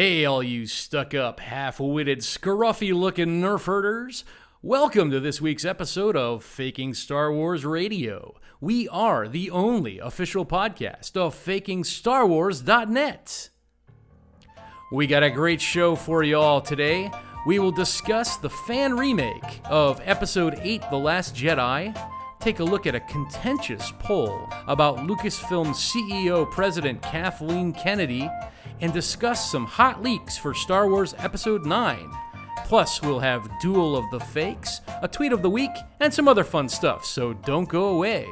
Hey, all you stuck-up, half-witted, scruffy-looking nerf herders. Welcome to this week's episode of Faking Star Wars Radio. We are the only official podcast of FakingStarWars.net. We got a great show for you all today. We will discuss the fan remake of Episode 8, The Last Jedi, take a look at a contentious poll about Lucasfilm's CEO President Kathleen Kennedy, and discuss some hot leaks for Star Wars Episode 9. Plus, we'll have Duel of the Fakes, a tweet of the week, and some other fun stuff, so don't go away.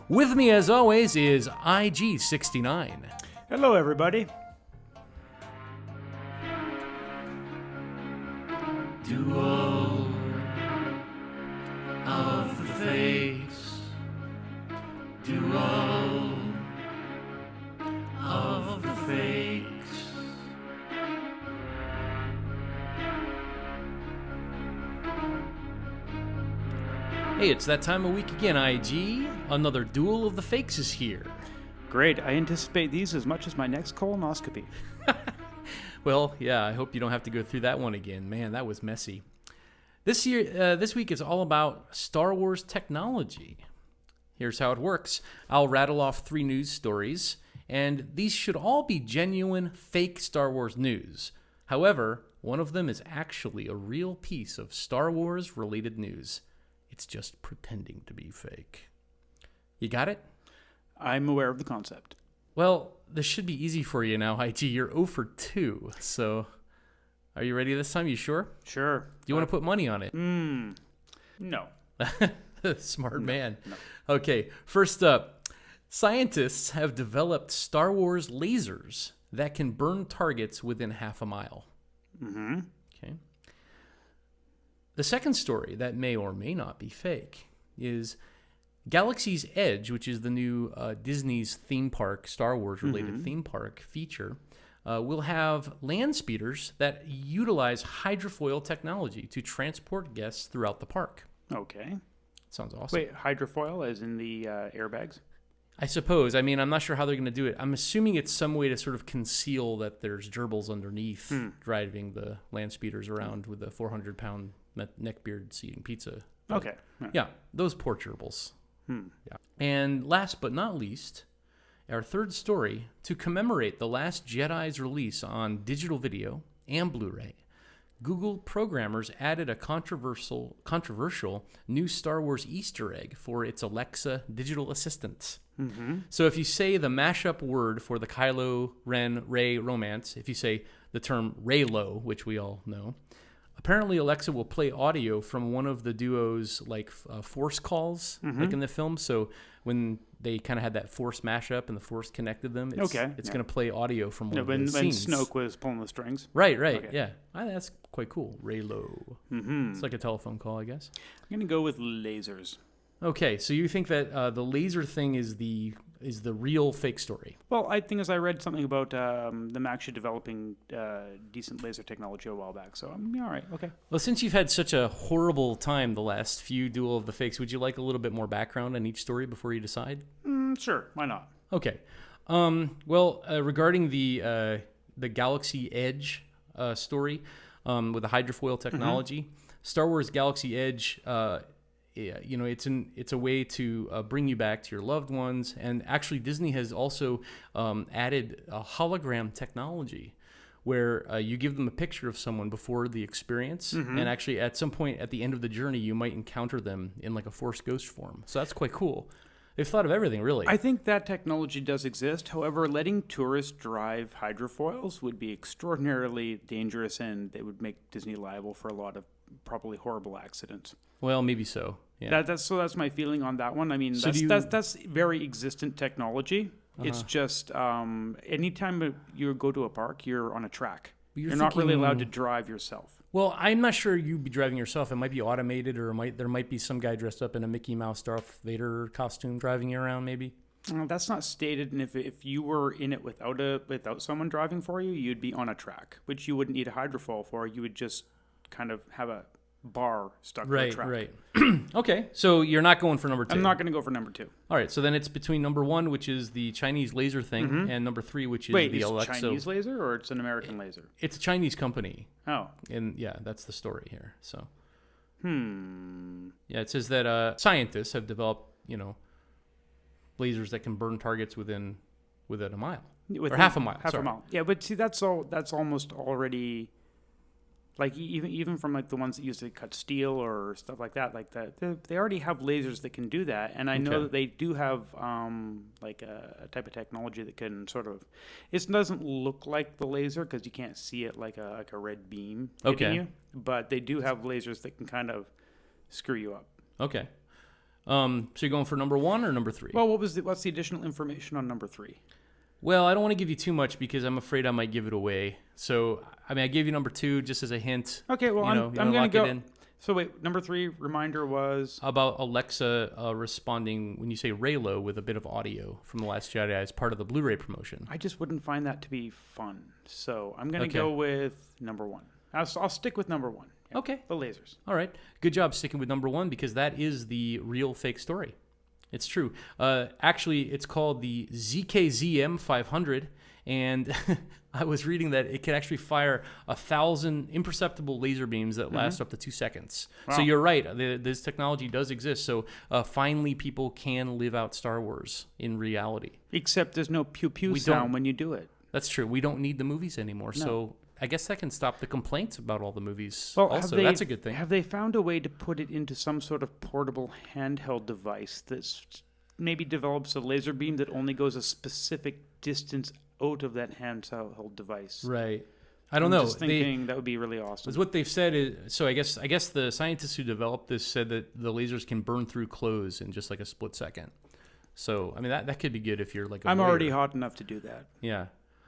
With me, as always, is IG-69. Hello, everybody. Duel of the Fakes. Duel of the Fakes. Hey, it's that time of week again, IG. Another Duel of the Fakes is here. Great. I anticipate these as much as my next colonoscopy. Well, yeah, I hope you don't have to go through that one again. Man, that was messy. This week is all about Star Wars technology. Here's how it works. I'll rattle off 3 news stories, and these should all be genuine, fake Star Wars news. However, one of them is actually a real piece of Star Wars-related news. It's just pretending to be fake. You got it? I'm aware of the concept. Well, this should be easy for you now, IG. You're 0 for 2, so are you ready this time? You sure? Sure. Do you want to put money on it? No. Smart man. No. Okay, first up, scientists have developed Star Wars lasers that can burn targets within half a mile. Mm-hmm. Okay. The second story that may or may not be fake is Galaxy's Edge, which is the new Disney's theme park, Star Wars-related theme park feature, will have land speeders that utilize hydrofoil technology to transport guests throughout the park. Okay. Sounds awesome. Wait, hydrofoil as in the airbags? I suppose. I mean, I'm not sure how they're going to do it. I'm assuming it's some way to sort of conceal that there's gerbils underneath driving the land speeders around with the 400-pound neckbeards eating pizza. But, okay. Yeah, those poor gerbils. Yeah. And last but not least, our third story, to commemorate The Last Jedi's release on digital video and Blu-ray, Google programmers added a controversial new Star Wars Easter egg for its Alexa digital assistant. Mm-hmm. So if you say the mashup word for the Kylo Ren Rey romance, if you say the term Reylo, which we all know, apparently Alexa will play audio from one of the duo's Force calls, like in the film. So when they kind of had that Force mashup and the Force connected them, it's going to play audio from one of the scenes. When Snoke was pulling the strings. Right, okay. Yeah. That's quite cool. Reylo. Mm-hmm. It's like a telephone call, I guess. I'm going to go with lasers. Okay, so you think that the laser thing is the real fake story? Well, I think as I read something about them actually developing decent laser technology a while back, so I'm all right. Okay. Well, since you've had such a horrible time the last few Duel of the Fakes, would you like a little bit more background on each story before you decide? Sure, why not? Okay. Regarding the Galaxy Edge story with the hydrofoil technology, Star Wars Galaxy Edge. It's a way to bring you back to your loved ones. And actually, Disney has also added a hologram technology where you give them a picture of someone before the experience. And actually, at some point at the end of the journey, you might encounter them in like a Force ghost form. So that's quite cool. They've thought of everything, really. I think that technology does exist. However, letting tourists drive hydrofoils would be extraordinarily dangerous, and they would make Disney liable for a lot of probably horrible accidents. Well, maybe so. Yeah. That's my feeling on that one. I mean, that's very existent technology. It's just anytime you go to a park, you're on a track. You're not really allowed to drive yourself. Well, I'm not sure you'd be driving yourself. It might be automated, or there might be some guy dressed up in a Mickey Mouse Darth Vader costume driving you around, maybe. That's not stated, and if you were in it without someone driving for you, you'd be on a track, which you wouldn't need a hydrofoil for. You would just kind of have a bar stuck to a track. Right. Okay, so you're not going for number 2. I'm not going to go for number 2. All right, so then it's between number 1, which is the Chinese laser thing, and number 3, which is the Alexa. Wait, Chinese laser or it's an American laser? It's a Chinese company. Oh. And yeah, that's the story here. So. Yeah, it says that scientists have developed, lasers that can burn targets within a mile. Or half a mile. Half a mile. Yeah, but see, that's almost already, like even from like the ones that used to cut steel or stuff like that, they already have lasers that can do that, and I know that they do have like a type of technology that can sort of, it doesn't look like the laser because you can't see it like a red beam hitting you, but they do have lasers that can kind of screw you up. Okay. So you're going for number 1 or number 3? Well, what's the additional information on number 3? Well, I don't want to give you too much because I'm afraid I might give it away. So, I gave you number 2 just as a hint. Okay, well, I'm going to go. So wait, number 3 reminder was? About Alexa responding when you say Raylo with a bit of audio from The Last Jedi as part of the Blu-ray promotion. I just wouldn't find that to be fun. So I'm going to go with number 1. I'll stick with number 1. Yeah, okay. The lasers. All right. Good job sticking with number 1 because that is the real fake story. It's true. Actually, it's called the ZKZM 500, and I was reading that it can actually fire 1,000 imperceptible laser beams that last up to 2 seconds. Wow. So you're right. This technology does exist. So finally, people can live out Star Wars in reality. Except there's no pew-pew sound when you do it. That's true. We don't need the movies anymore. No. So I guess that can stop the complaints about all the movies. Well, also, that's a good thing. Have they found a way to put it into some sort of portable handheld device that maybe develops a laser beam that only goes a specific distance out of that handheld device? Right. I don't know. Just thinking that would be really awesome. What they've said is, so I guess the scientists who developed this said that the lasers can burn through clothes in just like a split second. So that could be good if you're like a I'm warrior. already hot enough to do that. Yeah.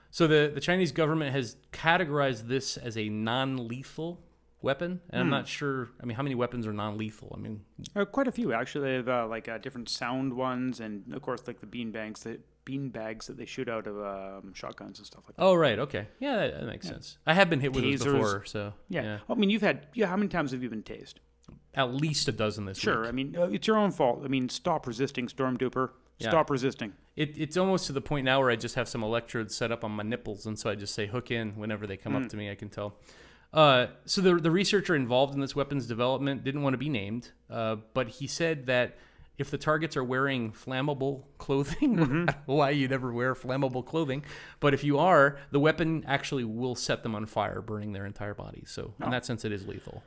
So the Chinese government has categorized this as a non-lethal weapon, and I'm not sure. How many weapons are non-lethal? Quite a few actually. They have different sound ones, and of course, like the beanbags that they shoot out of shotguns and stuff like that. Oh, right. Okay. Yeah, that makes sense. I have been hit with those before, so yeah. You've had. Yeah, how many times have you been tased? At least a dozen this week. Sure. It's your own fault. Stop resisting, Stormduper. Stop resisting. It's almost to the point now where I just have some electrodes set up on my nipples, and so I just say hook in whenever they come up to me. I can tell. So the researcher involved in this weapons development didn't want to be named, but he said that if the targets are wearing flammable clothing, I don't know why you'd ever wear flammable clothing, but if you are, the weapon actually will set them on fire, burning their entire body. So in that sense, it is lethal.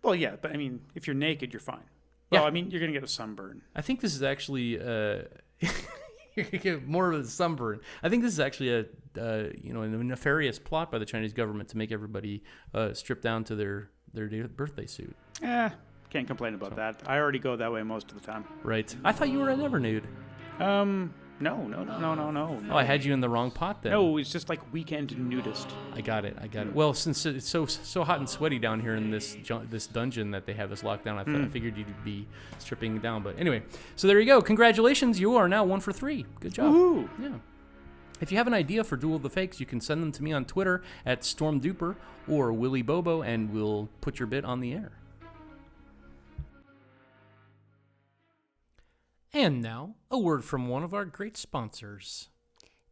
Well, yeah, but if you're naked, you're fine. Well, you're going to get a sunburn. I think this is actually you're going to get more of a sunburn. I think this is actually a nefarious plot by the Chinese government to make everybody strip down to their birthday suit. Can't complain about that. I already go that way most of the time. Right. I thought you were a never nude. No. Oh, I had you in the wrong pot then. No, it's just like weekend nudist. I got it. Well, since it's so hot and sweaty down here in this dungeon that they have us locked down, I figured you'd be stripping down. But anyway, so there you go. Congratulations. You are now 1 for 3. Good job. Woohoo. Yeah. If you have an idea for Duel of the Fakes, you can send them to me on Twitter at StormDuper or Willy Bobo, and we'll put your bit on the air. And now, a word from one of our great sponsors.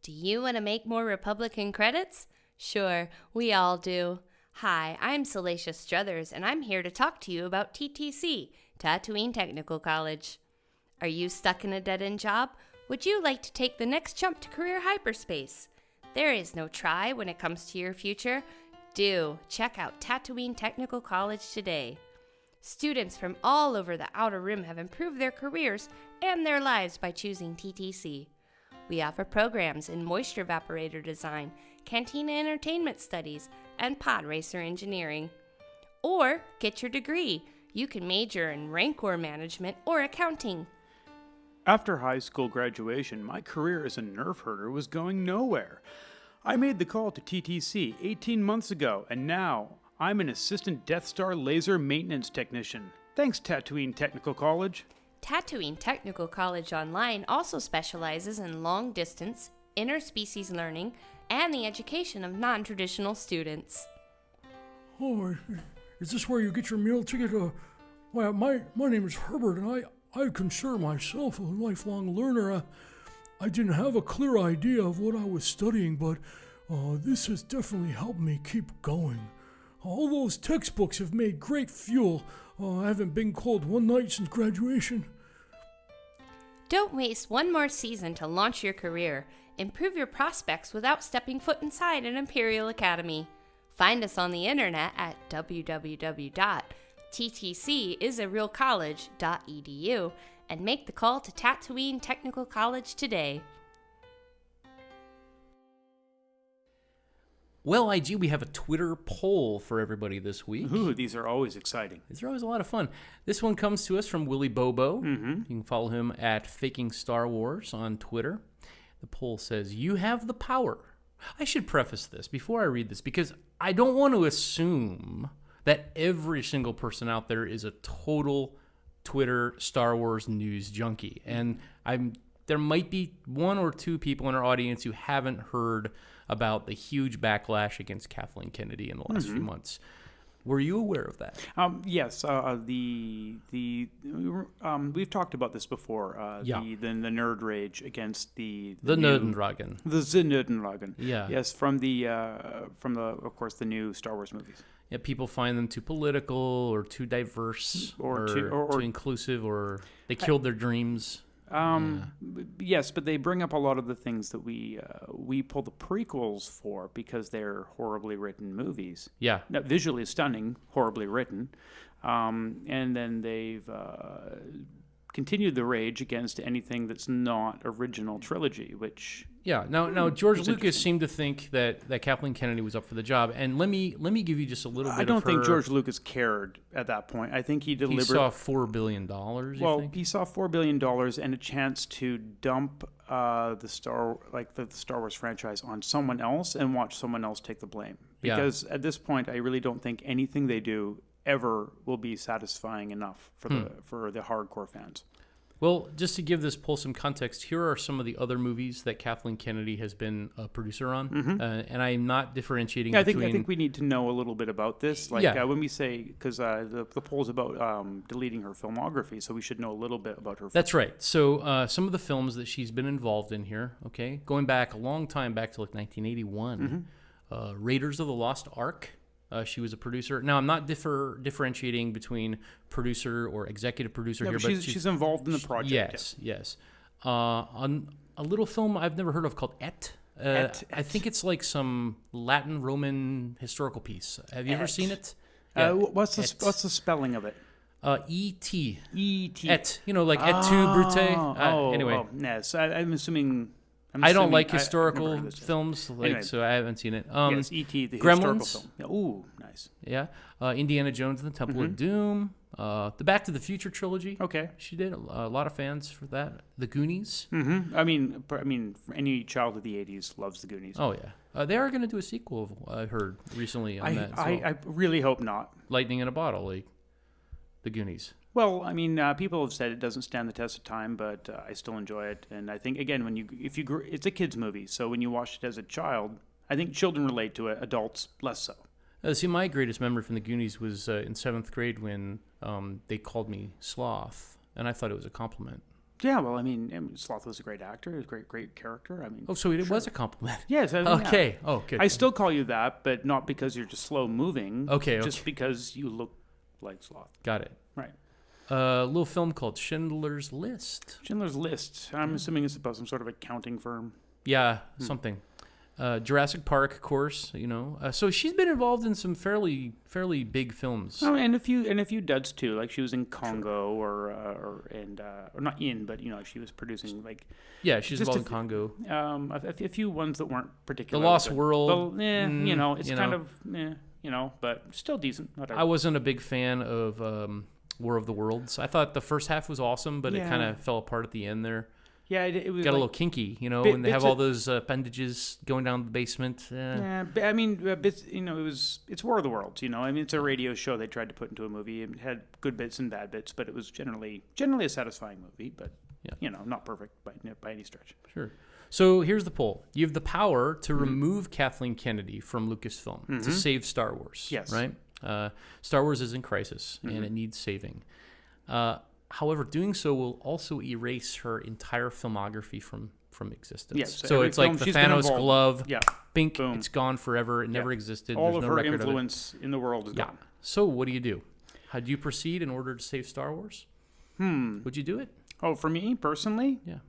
Do you want to make more Republican credits? Sure, we all do. Hi, I'm Salacia Struthers, and I'm here to talk to you about TTC, Tatooine Technical College. Are you stuck in a dead-end job? Would you like to take the next jump to career hyperspace? There is no try when it comes to your future. Do check out Tatooine Technical College today. Students from all over the Outer Rim have improved their careers and their lives by choosing TTC. We offer programs in moisture evaporator design, cantina entertainment studies, and pod racer engineering. Or get your degree. You can major in Rancor management or accounting. After high school graduation, my career as a nerf herder was going nowhere. I made the call to TTC 18 months ago, and now I'm an assistant Death Star laser maintenance technician. Thanks, Tatooine Technical College. Tatooine Technical College Online also specializes in long-distance, interspecies learning, and the education of non-traditional students. Oh, is this where you get your meal ticket? Well, my name is Herbert, and I consider myself a lifelong learner. I didn't have a clear idea of what I was studying, but this has definitely helped me keep going. All those textbooks have made great fuel. I haven't been cold one night since graduation. Don't waste one more season to launch your career. Improve your prospects without stepping foot inside an Imperial Academy. Find us on the internet at www.ttcisarealcollege.edu and make the call to Tatooine Technical College today. Well, IG, we have a Twitter poll for everybody this week. Ooh, these are always exciting. These are always a lot of fun. This one comes to us from Willie Bobo. Mm-hmm. You can follow him at Faking Star Wars on Twitter. The poll says, you have the power. I should preface this before I read this because I don't want to assume that every single person out there is a total Twitter Star Wars news junkie. And there might be one or two people in our audience who haven't heard about the huge backlash against Kathleen Kennedy in the last few months. Were you aware of that? Yes. We've talked about this before. The nerd rage against the Nerdenragen. The Nerdenragen. Yeah. Yes, from the of course the new Star Wars movies. Yeah, people find them too political or too diverse or too inclusive, or they killed their dreams. Yes, but they bring up a lot of the things that we pull the prequels for because they're horribly written movies. Yeah. Now, visually stunning, horribly written. And then they've continued the rage against anything that's not original trilogy, which... Yeah. Now George Lucas seemed to think that Kathleen Kennedy was up for the job, and let me give you just a little bit. I don't think George Lucas cared at that point. I think he deliberately saw $4 billion. He saw $4 billion and a chance to dump the Star Wars franchise on someone else and watch someone else take the blame. Because at this point, I really don't think anything they do ever will be satisfying enough for the hardcore fans. Well, just to give this poll some context, here are some of the other movies that Kathleen Kennedy has been a producer on, and I'm not differentiating between... I think we need to know a little bit about this. When we say... Because the poll's about deleting her filmography, so we should know a little bit about her... That's right. So some of the films that she's been involved in here, okay, going back a long time, back to like 1981, Raiders of the Lost Ark. She was a producer. Now, I'm not differentiating between producer or executive producer here, but she's involved in the project. Yes. On a little film I've never heard of called Et. I think it's like some Latin Roman historical piece. Have you ever seen it? Yeah. What's the spelling of it? E.T. E.T. Et. Like Et tu, Brute. Anyway. Yes, I'm assuming... I don't like historical films, so I haven't seen it. Yes, E.T., the Gremlins. historical film. Ooh, nice. Yeah. Indiana Jones and the Temple of Doom. The Back to the Future trilogy. Okay. She did. A lot of fans for that. The Goonies. Mm-hmm. I mean, any child of the 80s loves The Goonies. Oh, yeah. They are going to do a sequel, I heard recently on that as well. I really hope not. Lightning in a bottle, like The Goonies. Well, I mean, people have said it doesn't stand the test of time, but I still enjoy it. And I think, again, it's a kids' movie, so when you watch it as a child, I think children relate to it, adults less so. See, my greatest memory from The Goonies was in 7th grade when they called me Sloth, and I thought it was a compliment. Yeah, well, I mean, Sloth was a great actor, he was a great character. I mean, so it was a compliment. Yes. Okay. Yeah. Oh, good. I still call you that, but not because you're just slow moving. Okay. Just because you look like Sloth. Got it. Right. A little film called Schindler's List. Schindler's List. I'm assuming it's about some sort of accounting firm. Yeah, something. Jurassic Park, of course. So she's been involved in some fairly big films. Oh, and a few duds too. Like she was in Congo, or not in, but she was producing like. Yeah, she's involved in Congo. A few ones that weren't particularly. The Lost World. Well, it's kind of but still decent. Whatever. I wasn't a big fan of. War of the Worlds. I thought the first half was awesome, but it kind of fell apart at the end there. Yeah, it was got a little kinky, when they have all those appendages going down the basement. Yeah, I mean, it's War of the Worlds. I mean, it's a radio show they tried to put into a movie. It had good bits and bad bits, but it was generally a satisfying movie. But not perfect by any stretch. Sure. So here's the poll: you have the power to remove Kathleen Kennedy from Lucasfilm to save Star Wars. Yes. Right. Star Wars is in crisis, and it needs saving. However, doing so will also erase her entire filmography from existence. Yes, so it's like the Thanos glove. Yeah. Bink, Boom. it's gone forever. It never existed. All There's of no her record influence in the world is Yeah. gone. So what do? How do you proceed in order to save Star Wars? Would you do it? Oh, for me personally? Yeah.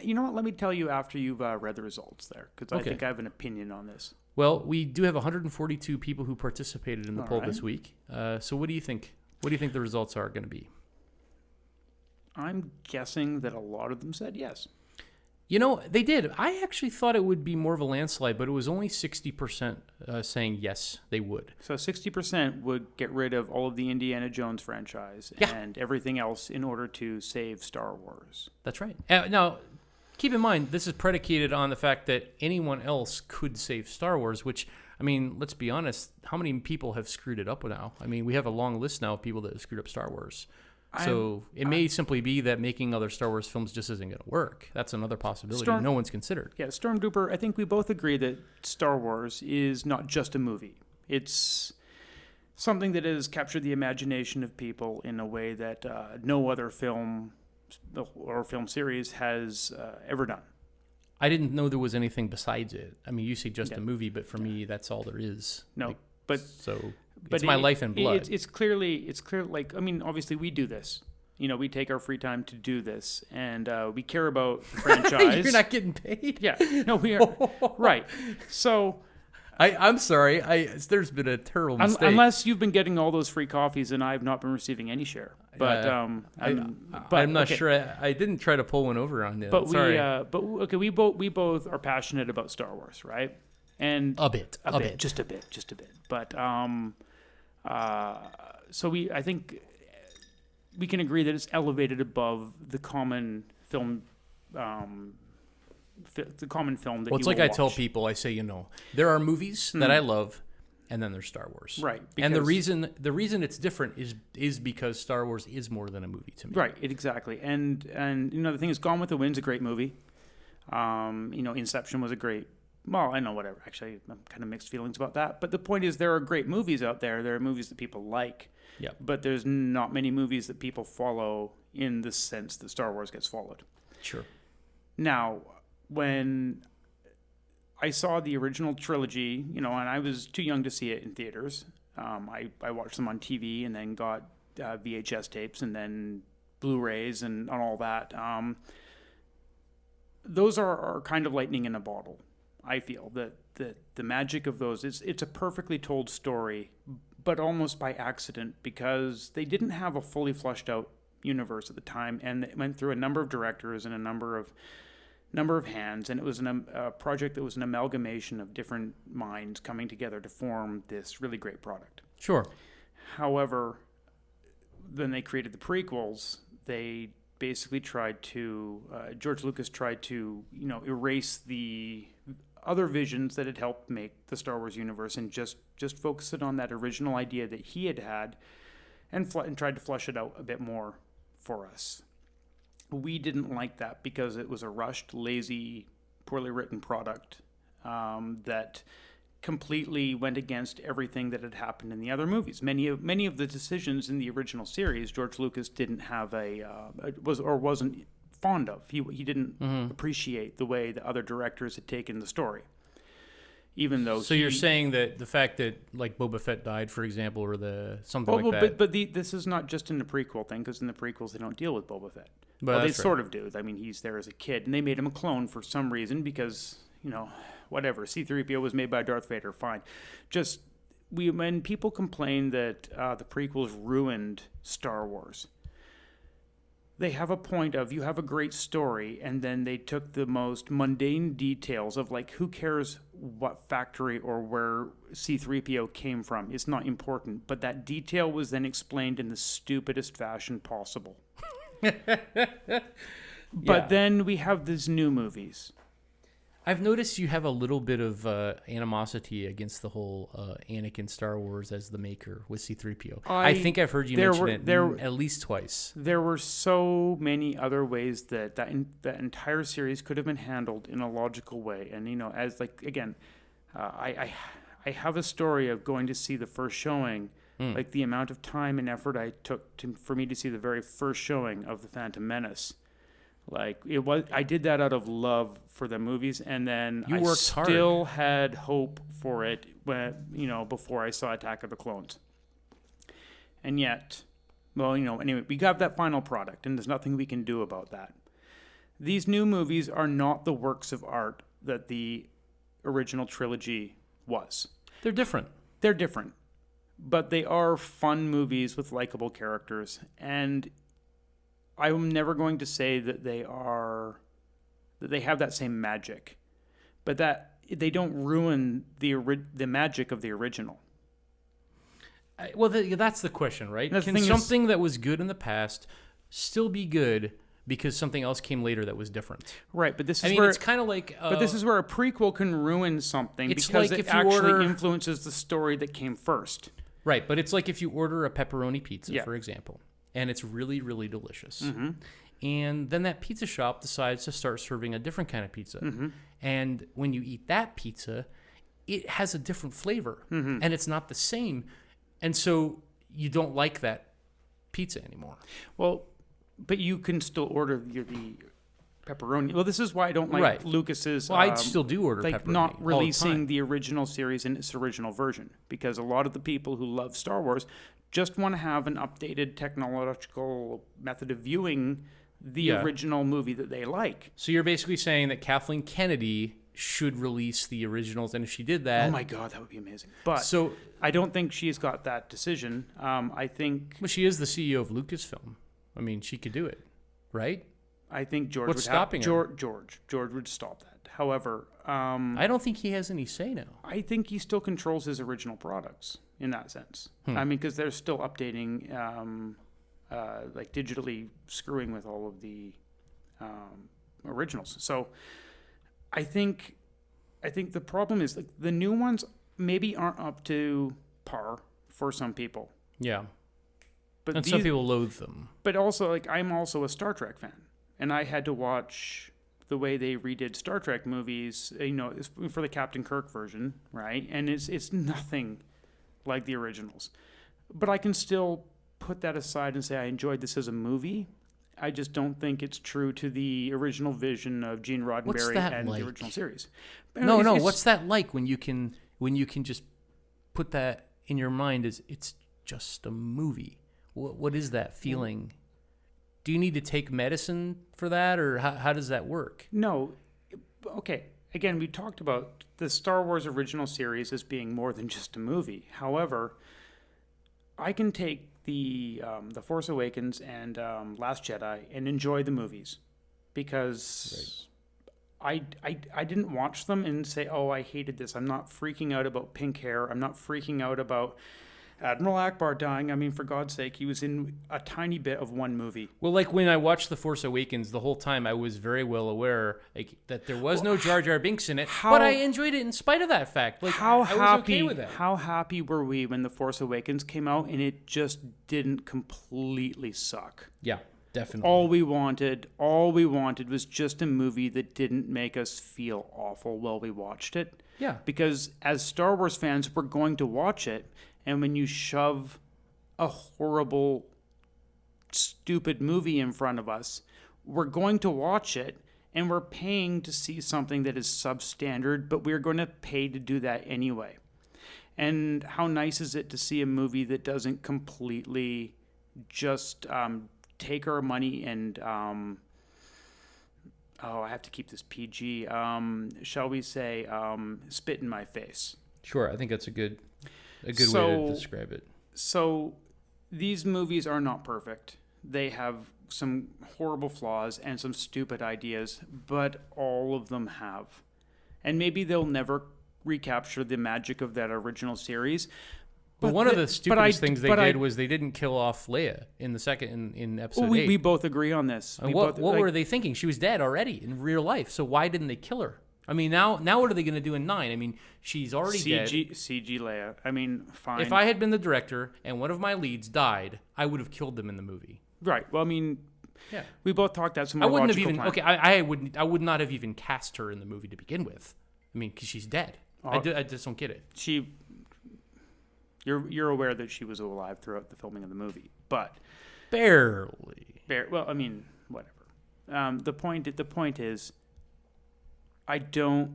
You know what? Let me tell you after you've read the results there, because I think I have an opinion on this. Well, we do have 142 people who participated in the poll right. this week. So what do you think? What do you think the results are going to be? I'm guessing that a lot of them said yes. You know, they did. I actually thought it would be more of a landslide, but it was only 60% saying yes, they would. So 60% would get rid of all of the Indiana Jones franchise and everything else in order to save Star Wars. That's right. Now, keep in mind, this is predicated on the fact that anyone else could save Star Wars, which, I mean, let's be honest, how many people have screwed it up now? I mean, we have a long list now of people that have screwed up Star Wars. So it may simply be that making other Star Wars films just isn't going to work. That's another possibility no one's considered. Yeah, Stormtrooper, I think we both agree that Star Wars is not just a movie. It's something that has captured the imagination of people in a way that no other film or film series has ever done. I didn't know there was anything besides it. I mean, you say just a movie, but for me, that's all there is. No, it's my life and blood. It's clear. Like, I mean, obviously we do this. You know, we take our free time to do this, and we care about the franchise. You're not getting paid? Yeah. No, we are. Right. So... I'm sorry. There's been a terrible mistake. Unless you've been getting all those free coffees and I've not been receiving any share. But I'm not sure. I didn't try to pull one over on you. But sorry. we both are passionate about Star Wars, right? And a bit, just a bit. But so I think we can agree that it's elevated above the common film. The common film that it's like I tell people, I say, there are movies that I love, and then there's Star Wars, right? And the reason it's different is because Star Wars is more than a movie to me, right? Exactly. And the thing is, Gone with the Wind's a great movie. Inception was a great. Well, I know, whatever. Actually, I'm kind of mixed feelings about that. But the point is, there are great movies out there. There are movies that people like. Yeah. But there's not many movies that people follow in the sense that Star Wars gets followed. Sure. Now, when I saw the original trilogy, and I was too young to see it in theaters. I watched them on TV and then got VHS tapes and then Blu-rays and all that. Those are kind of lightning in a bottle. I feel that the magic of those it's a perfectly told story, but almost by accident because they didn't have a fully fleshed out universe at the time, and it went through a number of directors and a number of hands, and it was a project that was an amalgamation of different minds coming together to form this really great product. Sure. However, when they created the prequels, they basically tried to George Lucas tried to erase the other visions that had helped make the Star Wars universe and just focus it on that original idea that he had and tried to flesh it out a bit more for us. We didn't like that because it was a rushed, lazy, poorly written product that completely went against everything that had happened in the other movies. Many of the decisions in the original series, George Lucas didn't have wasn't fond of. He didn't appreciate the way the other directors had taken the story. Even though you're saying that the fact that like Boba Fett died, for example, or something like that. But this is not just in the prequel thing, because in the prequels they don't deal with Boba Fett. Well, they sort of do. I mean, he's there as a kid, and they made him a clone for some reason because whatever. C-3PO was made by Darth Vader. Fine. When people complain that the prequels ruined Star Wars, they have a point of you have a great story, and then they took the most mundane details of like who cares what factory or where C-3PO came from. It's not important, but that detail was then explained in the stupidest fashion possible. But then we have these new movies. I've noticed you have a little bit of animosity against the whole Anakin Star Wars as the maker with C-3PO. I think I've heard you mention it at least twice. There were so many other ways that entire series could have been handled in a logical way. And, I have a story of going to see the first showing Like the amount of time and effort I took for me to see the very first showing of The Phantom Menace. Like I did that out of love for the movies, and then I still had hope for it before I saw Attack of the Clones. And yet, anyway, we got that final product, and there's nothing we can do about that. These new movies are not the works of art that the original trilogy was. They're different. They're different, but they are fun movies with likable characters, and I'm never going to say that they have that same magic, but that they don't ruin the magic of the original. That's the question, right? Can something that was good in the past still be good because something else came later that was different? Right, but this is it's kind of like... but this is where a prequel can ruin something because it actually influences the story that came first. Right, but it's like if you order a pepperoni pizza, for example, and it's really, really delicious. Mm-hmm. And then that pizza shop decides to start serving a different kind of pizza. Mm-hmm. And when you eat that pizza, it has a different flavor, and it's not the same. And so you don't like that pizza anymore. Well, but you can still order the pepperoni. Well, this is why I don't like Lucas's... Well, I still do order pepperoni not releasing the original series in its original version, because a lot of the people who love Star Wars just want to have an updated technological method of viewing the original movie that they like. So you're basically saying that Kathleen Kennedy should release the originals, and if she did that... Oh my God, that would be amazing. But I don't think she's got that decision. I think... Well, she is the CEO of Lucasfilm. I mean, she could do it, right? I think George What's stopping her? George would stop that. However... I don't think he has any say now. I think he still controls his original products in that sense. I mean, because they're still updating, like digitally screwing with all of the originals. So I think the problem is, like, the new ones maybe aren't up to par for some people. Yeah. But some people loathe them. But also, like, I'm also a Star Trek fan, and I had to watch the way they redid Star Trek movies, for the Captain Kirk version, right? And it's nothing like the originals. But I can still put that aside and say I enjoyed this as a movie. I just don't think it's true to the original vision of Gene Roddenberry and the original series. No. What's that like when you can just put that in your mind as it's just a movie? What is that feeling? Do you need to take medicine for that, or how does that work? No. Okay. Again, we talked about the Star Wars original series as being more than just a movie. However, I can take the Force Awakens and Last Jedi and enjoy the movies, because I didn't watch them and say, oh, I hated this. I'm not freaking out about pink hair. I'm not freaking out about Admiral Akbar dying. I mean, for God's sake, he was in a tiny bit of one movie. Well, like when I watched The Force Awakens, the whole time I was very well aware that there was no Jar Jar Binks in it, but I enjoyed it in spite of that fact. Like, I was okay with that. How happy were we when The Force Awakens came out and it just didn't completely suck? Yeah, definitely. All we wanted was just a movie that didn't make us feel awful while we watched it. Yeah. Because as Star Wars fans, we're going to watch it. And when you shove a horrible, stupid movie in front of us, we're going to watch it, and we're paying to see something that is substandard, but we're going to pay to do that anyway. And how nice is it to see a movie that doesn't completely just take our money and, I have to keep this PG, shall we say, spit in my face. Sure, I think that's a good way to describe it. So these movies are not perfect. They have some horrible flaws and some stupid ideas, but all of them have. And maybe they'll never recapture the magic of that original series. But one of the stupidest things they did was they didn't kill off Leia in the second in episode 8. We both agree on this. What were they thinking? She was dead already in real life. So why didn't they kill her? I mean, now what are they going to do in 9? I mean, she's already dead. CG Leia. I mean, fine. If I had been the director and one of my leads died, I would have killed them in the movie. Right. Well, I mean, yeah. We both talked that's some I wouldn't have even. plan. Okay, I would not have even cast her in the movie to begin with. I mean, because she's dead. I just don't get it. You're aware that she was alive throughout the filming of the movie, but barely. Well, I mean, whatever. The point is, I do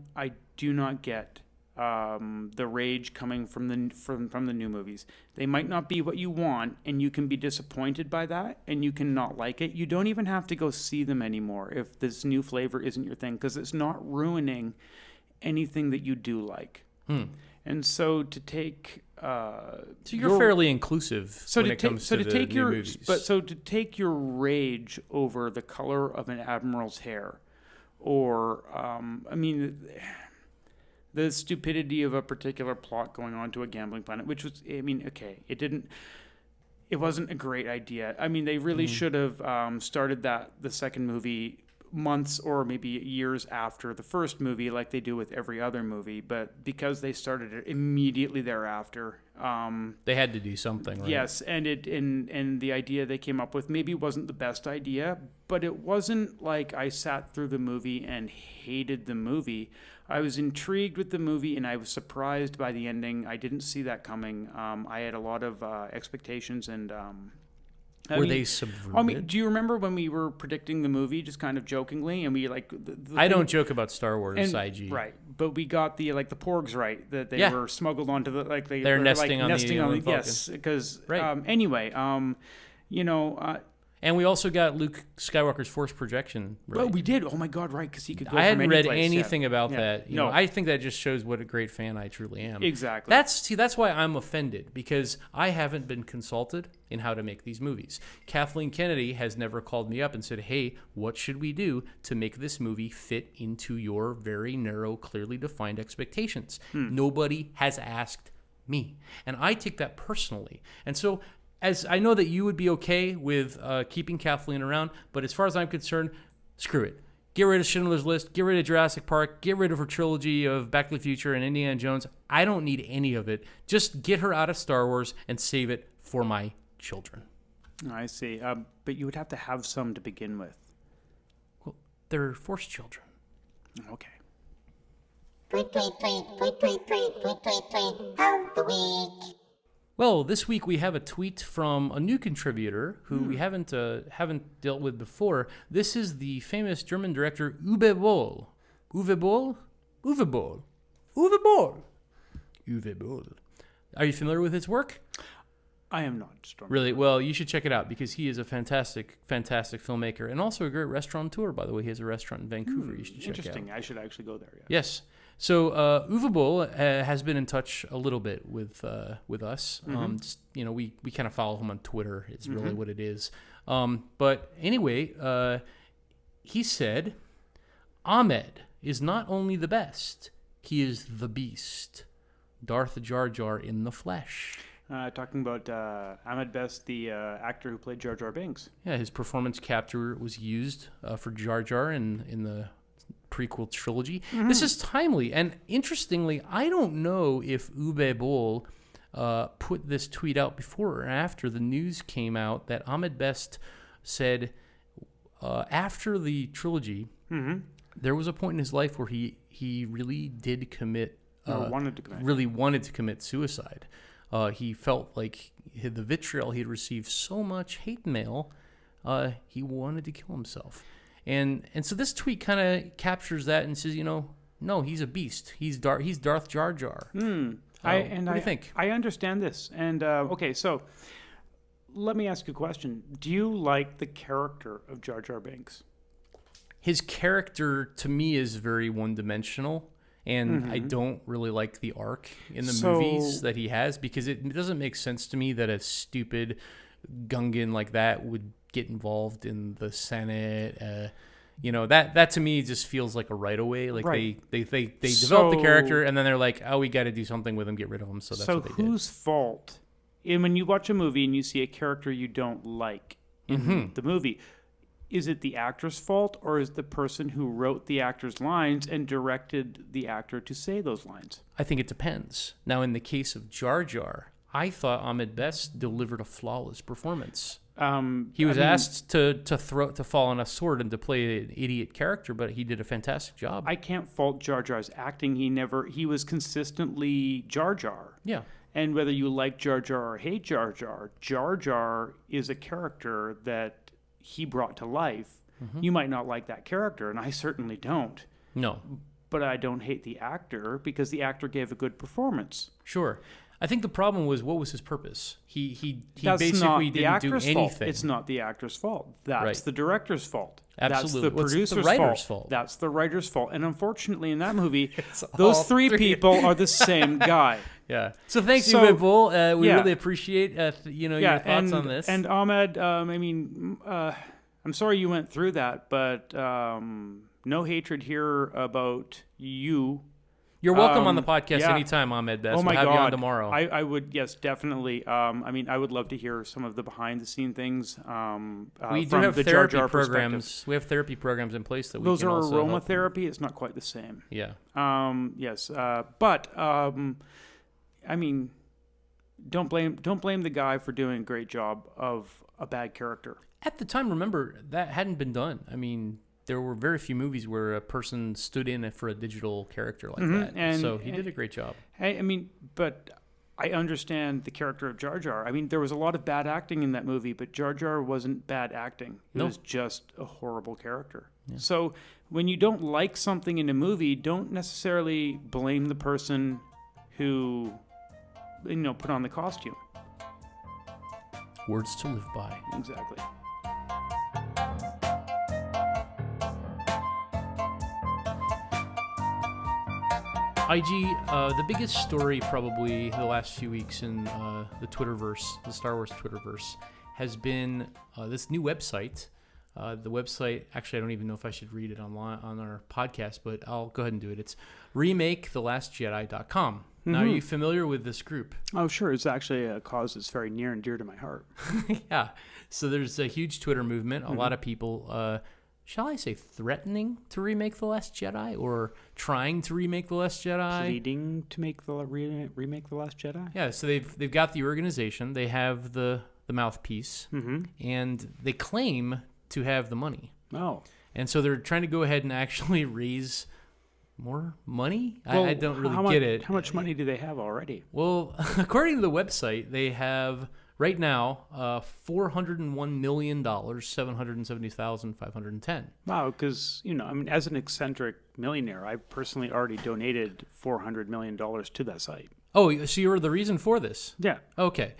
not get the rage coming from the new movies. They might not be what you want, and you can be disappointed by that, and you can not like it. You don't even have to go see them anymore if this new flavor isn't your thing, because it's not ruining anything that you do like. And so to take... so you're fairly inclusive when it comes to the new movies. So to take your rage over the color of an admiral's hair, or, the stupidity of a particular plot going on to a gambling planet, which was, okay, it wasn't a great idea. I mean, they really should have started the second movie months or maybe years after the first movie, like they do with every other movie. But because they started it immediately thereafter, they had to do something, right? Yes, and the idea they came up with maybe wasn't the best idea, but it wasn't like I sat through the movie and hated the movie. I was intrigued with the movie, and I was surprised by the ending. I didn't see that coming. I had a lot of expectations, and were they subverted? Do you remember when we were predicting the movie, just kind of jokingly, and we like? I don't joke about Star Wars IG, right? But we got the porgs right, that they were smuggled onto the they're nesting on the yes, because right. Anyway, and we also got Luke Skywalker's Force projection right. Well, we did. Oh my God, right? Because he could go. I from hadn't read place. anything about that. No, I think that just shows what a great fan I truly am. Exactly. That's why I'm offended, because I haven't been consulted in how to make these movies. Kathleen Kennedy has never called me up and said, "Hey, what should we do to make this movie fit into your very narrow, clearly defined expectations?" Nobody has asked me, and I take that personally. And so, as I know that you would be okay with keeping Kathleen around, but as far as I'm concerned, screw it. Get rid of Schindler's List, get rid of Jurassic Park, get rid of her trilogy of Back to the Future and Indiana Jones. I don't need any of it. Just get her out of Star Wars and save it for my children. I see. But you would have to have some to begin with. Well, they're Force children. Okay. Tweet of the week. Well, this week we have a tweet from a new contributor who we haven't dealt with before. This is the famous German director Uwe Boll. Uwe Boll? Uwe Boll. Uwe Boll. Uwe Boll. Are you familiar with his work? I am not. Stormy. Really? Well, you should check it out, because he is a fantastic, fantastic filmmaker, and also a great restaurateur, by the way. He has a restaurant in Vancouver you should check out. Interesting. I should actually go there. Yeah. Yes. So Uwe Boll has been in touch a little bit with us. We kind of follow him on Twitter. It's really what it is. But anyway, he said, Ahmed is not only the best, he is the beast. Darth Jar Jar in the flesh. Talking about Ahmed Best, the actor who played Jar Jar Binks. Yeah, his performance capture was used for Jar Jar in the prequel trilogy. This is timely, and interestingly, I don't know if Uwe Boll put this tweet out before or after the news came out that Ahmed Best said after the trilogy, there was a point in his life where he really did commit, really wanted to commit suicide. He felt like the vitriol he had received so much hate mail, he wanted to kill himself. And so this tweet kind of captures that and says, no, he's a beast. He's Darth Jar Jar. What do you think? I understand this. And okay, so let me ask you a question. Do you like the character of Jar Jar Binks? His character, to me, is very one-dimensional. And I don't really like the arc in the movies that he has, because it doesn't make sense to me that a stupid Gungan like that would get involved in the Senate. That to me just feels like a right away. Like right. they develop the character, and then they're like, oh, we got to do something with him, get rid of him. So that's what they did. So whose fault? And when you watch a movie and you see a character you don't like in the movie, is it the actor's fault, or is the person who wrote the actor's lines and directed the actor to say those lines? I think it depends. Now, in the case of Jar Jar, I thought Ahmed Best delivered a flawless performance. He was asked to fall on a sword and to play an idiot character, but he did a fantastic job. I can't fault Jar Jar's acting. He was consistently Jar Jar. Yeah. And whether you like Jar Jar or hate Jar Jar, Jar Jar is a character that he brought to life. You might not like that character, and I certainly don't. No. But I don't hate the actor because the actor gave a good performance. Sure. I think the problem was, what was his purpose? He That's basically not the didn't do actor's anything. fault. It's not the actor's fault. That's Right. the director's fault. Absolutely. That's the What's the producer's writer's fault? That's the writer's fault. And unfortunately, in that movie, all those three three. people are the same guy. Yeah. So thanks, So, you, Pitbull. We yeah. really appreciate your thoughts on this. And Ahmed, I'm sorry you went through that, but no hatred here about you. You're welcome on the podcast yeah. anytime, Ahmed Best. Oh my we'll have God. you on tomorrow. I would, yes, definitely. I would love to hear some of the behind-the-scene things. We do from have the Jar therapy Jar programs. perspective. We have therapy programs in place that Those we can are also help. aromatherapy. It's not quite the same. Yeah. Yes. Don't blame the guy for doing a great job of a bad character. At the time, remember, that hadn't been done. I mean, there were very few movies where a person stood in for a digital character like that. So he did a great job. But I understand the character of Jar Jar. I mean, there was a lot of bad acting in that movie, but Jar Jar wasn't bad acting. It was just a horrible character. Yeah. So when you don't like something in a movie, don't necessarily blame the person who, put on the costume. Words to live by. Exactly. IG, the biggest story probably the last few weeks in the Twitterverse, the Star Wars Twitterverse, has been this new website. The website, actually, I don't even know if I should read it on our podcast, but I'll go ahead and do it. It's remakethelastjedi.com. Now, are you familiar with this group? Oh, sure. It's actually a cause that's very near and dear to my heart. Yeah. So there's a huge Twitter movement. A lot of people, shall I say, threatening to remake The Last Jedi or trying to remake The Last Jedi? Pleading to make remake The Last Jedi? Yeah. So they've got the organization. They have the mouthpiece. And they claim to have the money. Oh. And so they're trying to go ahead and actually raise more money? Well, I don't really get it. How much money do they have already? Well, according to the website, they have right now $401,770,510. Wow, because, as an eccentric millionaire, I personally already donated $400 million to that site. Oh, so you're the reason for this? Yeah. Okay.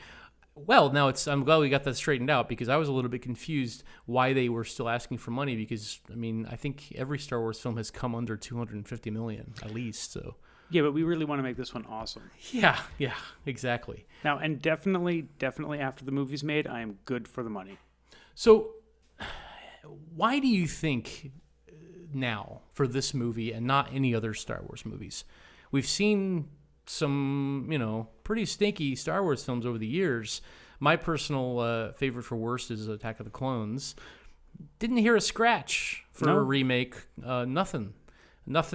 Well, now I'm glad we got that straightened out because I was a little bit confused why they were still asking for money because, I think every Star Wars film has come under $250 million at least, so. Yeah, but we really want to make this one awesome. Yeah, exactly. Now, and definitely after the movie's made, I am good for the money. So, why do you think now for this movie and not any other Star Wars movies? We've seen some, pretty stinky Star Wars films over the years. My personal favorite for worst is Attack of the Clones. Didn't hear a scratch for a remake. Nothing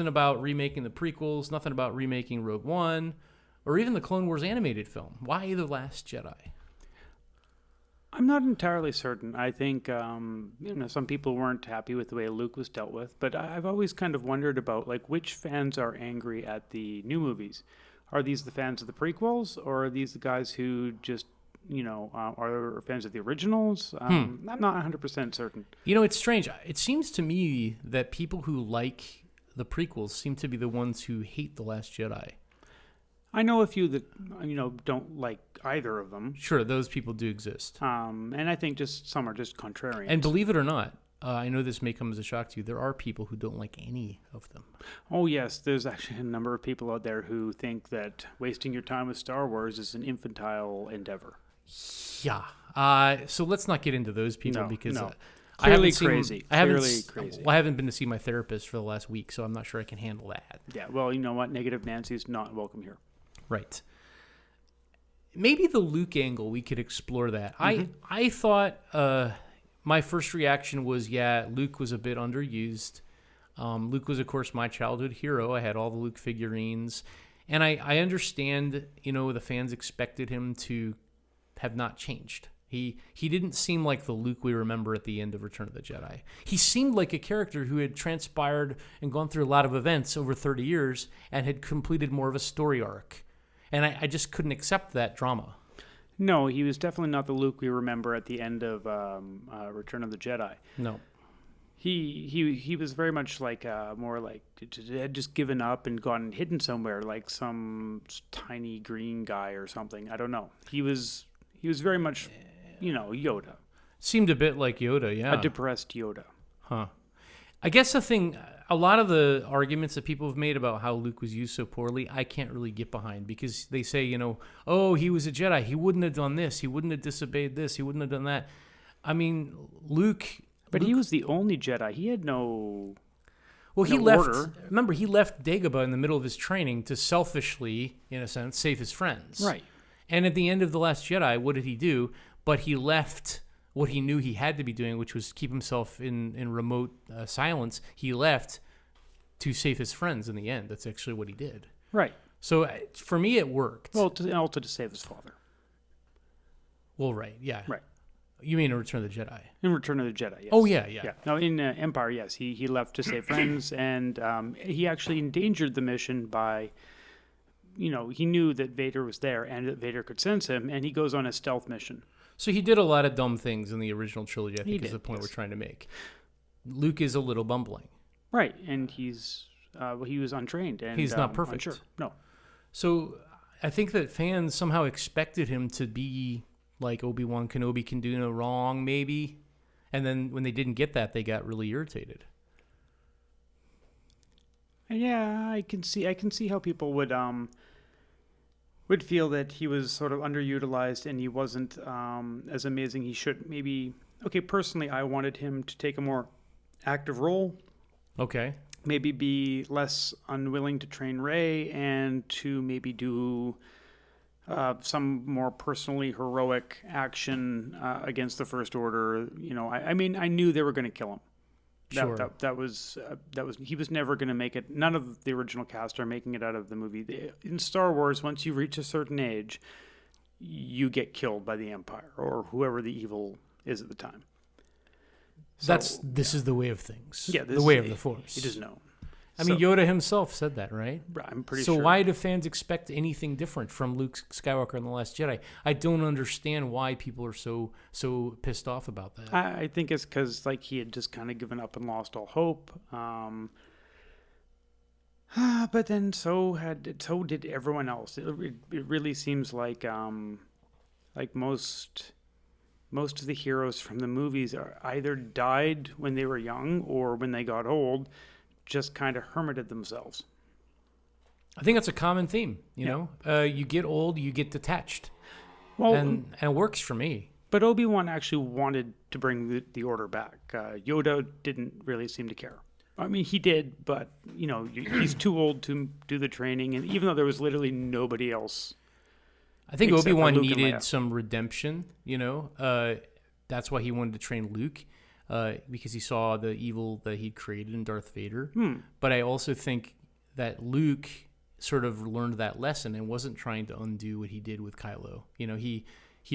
about remaking the prequels. Nothing about remaking Rogue One, or even the Clone Wars animated film. Why The Last Jedi? I'm not entirely certain. I think, some people weren't happy with the way Luke was dealt with, but I've always kind of wondered about, which fans are angry at the new movies. Are these the fans of the prequels, or are these the guys who just, are fans of the originals? I'm not 100% certain. It's strange. It seems to me that people who like the prequels seem to be the ones who hate The Last Jedi. I know a few that, don't like either of them. Sure, those people do exist. And I think some are just contrarians. And believe it or not, I know this may come as a shock to you, there are people who don't like any of them. Oh, yes. There's actually a number of people out there who think that wasting your time with Star Wars is an infantile endeavor. Yeah. So let's not get into those people because... No. I haven't crazy. I haven't crazy. Well, I haven't been to see my therapist for the last week, so I'm not sure I can handle that. Yeah, well, you know what? Negative Nancy's not welcome here. Right. Maybe the Luke angle, we could explore that. I thought my first reaction was, Luke was a bit underused. Luke was, of course, my childhood hero. I had all the Luke figurines. And I understand, the fans expected him to have not changed. He didn't seem like the Luke we remember at the end of Return of the Jedi. He seemed like a character who had transpired and gone through a lot of events over 30 years and had completed more of a story arc. And I just couldn't accept that drama. No, he was definitely not the Luke we remember at the end of Return of the Jedi. No. He was very much like more like had just given up and gone hidden somewhere, like some tiny green guy or something. I don't know. He was very much, Yoda. Seemed a bit like Yoda, yeah. A depressed Yoda. Huh. I guess a lot of the arguments that people have made about how Luke was used so poorly, I can't really get behind, because they say, oh, he was a Jedi. He wouldn't have done this. He wouldn't have disobeyed this. He wouldn't have done that. I mean, Luke... But he was the only Jedi. He had no... Well, he no left... order. Remember, he left Dagobah in the middle of his training to selfishly, in a sense, save his friends. Right. And at the end of The Last Jedi, what did he do? But he left... what he knew he had to be doing, which was keep himself in remote silence. He left to save his friends in the end. That's actually what he did. Right. So for me, it worked. Well, also to save his father. Well, right, yeah. Right. You mean in Return of the Jedi? In Return of the Jedi, yes. Oh, yeah. No, in Empire, yes. He left to save friends, and he actually endangered the mission by... he knew that Vader was there and that Vader could sense him, and he goes on a stealth mission. So he did a lot of dumb things in the original trilogy, I think, is the point yes. we're trying to make. Luke is a little bumbling. Right, and he was untrained. And, he's not perfect. Unsure. No. So I think that fans somehow expected him to be like Obi-Wan Kenobi, can do no wrong, maybe. And then when they didn't get that, they got really irritated. Yeah, I can see how people would feel that he was sort of underutilized and he wasn't as amazing he should. Maybe, okay, personally, I wanted him to take a more active role. Okay. Maybe be less unwilling to train Rey and to maybe do some more personally heroic action against the First Order. I mean, I knew they were going to kill him. Sure. That was he was never going to make it. None of the original cast are making it out of the movie. In Star Wars, once you reach a certain age, you get killed by the Empire or whoever the evil is at the time. So, this is the way of things. Yeah, the way of the Force. It is known. I mean, Yoda himself said that, right? I'm pretty sure. So why do fans expect anything different from Luke Skywalker in The Last Jedi? I don't understand why people are so pissed off about that. I think it's because he had just kind of given up and lost all hope. But then so did everyone else. It really seems like most of the heroes from the movies are either died when they were young or when they got old, just kind of hermited themselves. I think that's a common theme. You get old, you get detached. Well, and it works for me. But Obi-Wan actually wanted to bring the order back. Yoda didn't really seem to care. I mean, he did, but he's too old to do the training, and even though there was literally nobody else. I think Obi-Wan needed some redemption. That's why he wanted to train Luke. Because he saw the evil that he'd created in Darth Vader. But I also think that Luke sort of learned that lesson and wasn't trying to undo what he did with Kylo. He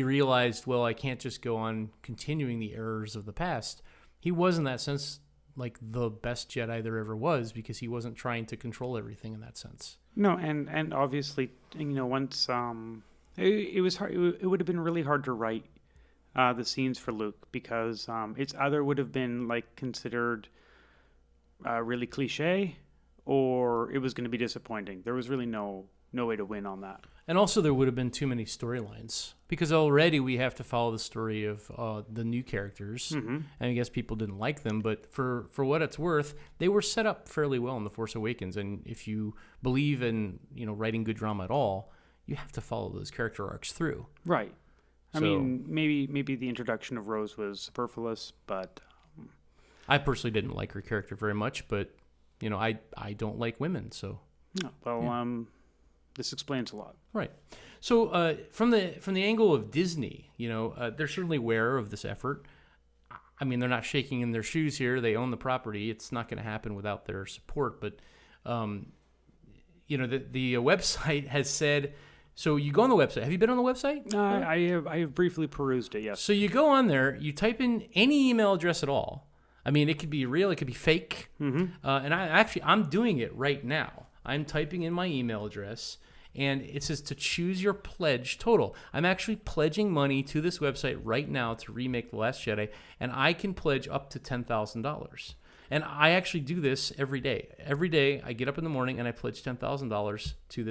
realized, well, I can't just go on continuing the errors of the past. He was, in that sense, like the best Jedi there ever was, because he wasn't trying to control everything in that sense. No, and obviously, once it was hard. It would have been really hard to write the scenes for Luke, because it's either would have been considered really cliche, or it was going to be disappointing. There was really no way to win on that. And also there would have been too many storylines, because already we have to follow the story of the new characters. And I guess people didn't like them, but for what it's worth, they were set up fairly well in The Force Awakens. And if you believe in writing good drama at all, you have to follow those character arcs through. Right. I mean, maybe the introduction of Rose was superfluous, but I personally didn't like her character very much. But I don't like women, so this explains a lot. Right. So from the angle of Disney, they're certainly aware of this effort. I mean, they're not shaking in their shoes here. They own the property. It's not going to happen without their support. But the website has said. So you go on the website. Have you been on the website? I have briefly perused it, yes. So you go on there, you type in any email address at all. I mean, it could be real, it could be fake. And I'm doing it right now. I'm typing in my email address, and it says to choose your pledge total. I'm actually pledging money to this website right now to remake The Last Jedi, and I can pledge up to $10,000. And I actually do this every day. Every day I get up in the morning and I pledge $10,000 to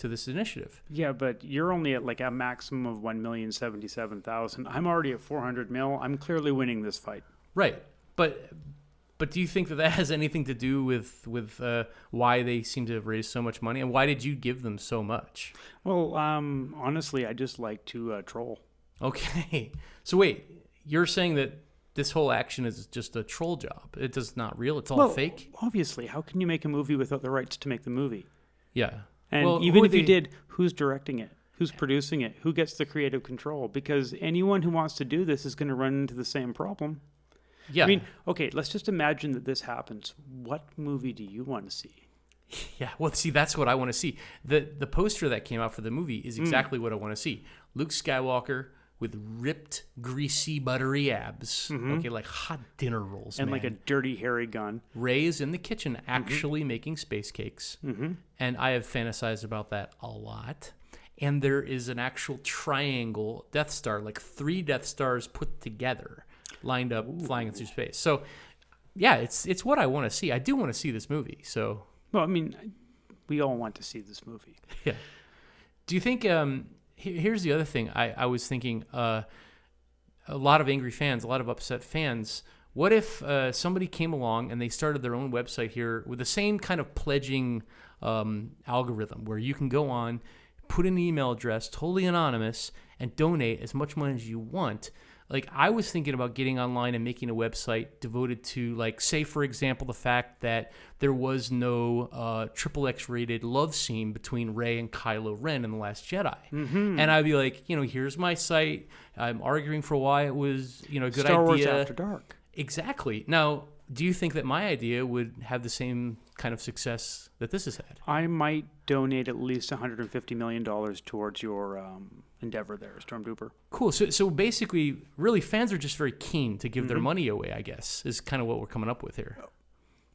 this initiative. Yeah, but you're only at like a maximum of 1,077,000. I'm already at 400 mil. I'm clearly winning this fight. Right, but do you think that has anything to do with why they seem to have raised so much money, and why did you give them so much? Well, honestly, I just like to troll. Okay, so wait, you're saying that this whole action is just a troll job? It is not real. It's all fake. Obviously, how can you make a movie without the rights to make the movie? Yeah, and even if you did, who's directing it? Who's producing it? Who gets the creative control? Because anyone who wants to do this is going to run into the same problem. Yeah. I mean, okay, let's just imagine that this happens. What movie do you want to see? Yeah, well, see, that's what I want to see. The poster that came out for the movie is exactly what I want to see. Luke Skywalker with ripped, greasy, buttery abs. Okay, like hot dinner rolls, and man. like a dirty, hairy gun. Ray is in the kitchen actually making space cakes. And I have fantasized about that a lot. And there is an actual triangle Death Star, like 3 Death Stars put together, lined up, flying through space. So, yeah, it's what I want to see. I do want to see this movie. So, well, I mean, we all want to see this movie. Yeah. Do you think? Here's the other thing. I was thinking. A lot of angry fans, a lot of upset fans. What if somebody came along and they started their own website here with the same kind of pledging algorithm, where you can go on, put an email address, totally anonymous, and donate as much money as you want. Like, I was thinking about getting online and making a website devoted to, like, say, for example, the fact that there was no XXX rated love scene between Rey and Kylo Ren in The Last Jedi. And I'd be like, here's my site. I'm arguing for why it was, a good Star Wars idea. After Dark. Exactly. Now, do you think that my idea would have the same kind of success that this has had? I might donate at least $150 million towards your endeavor there, Stormtrooper. Cool. So basically, really, fans are just very keen to give their money away, I guess, is kind of what we're coming up with here.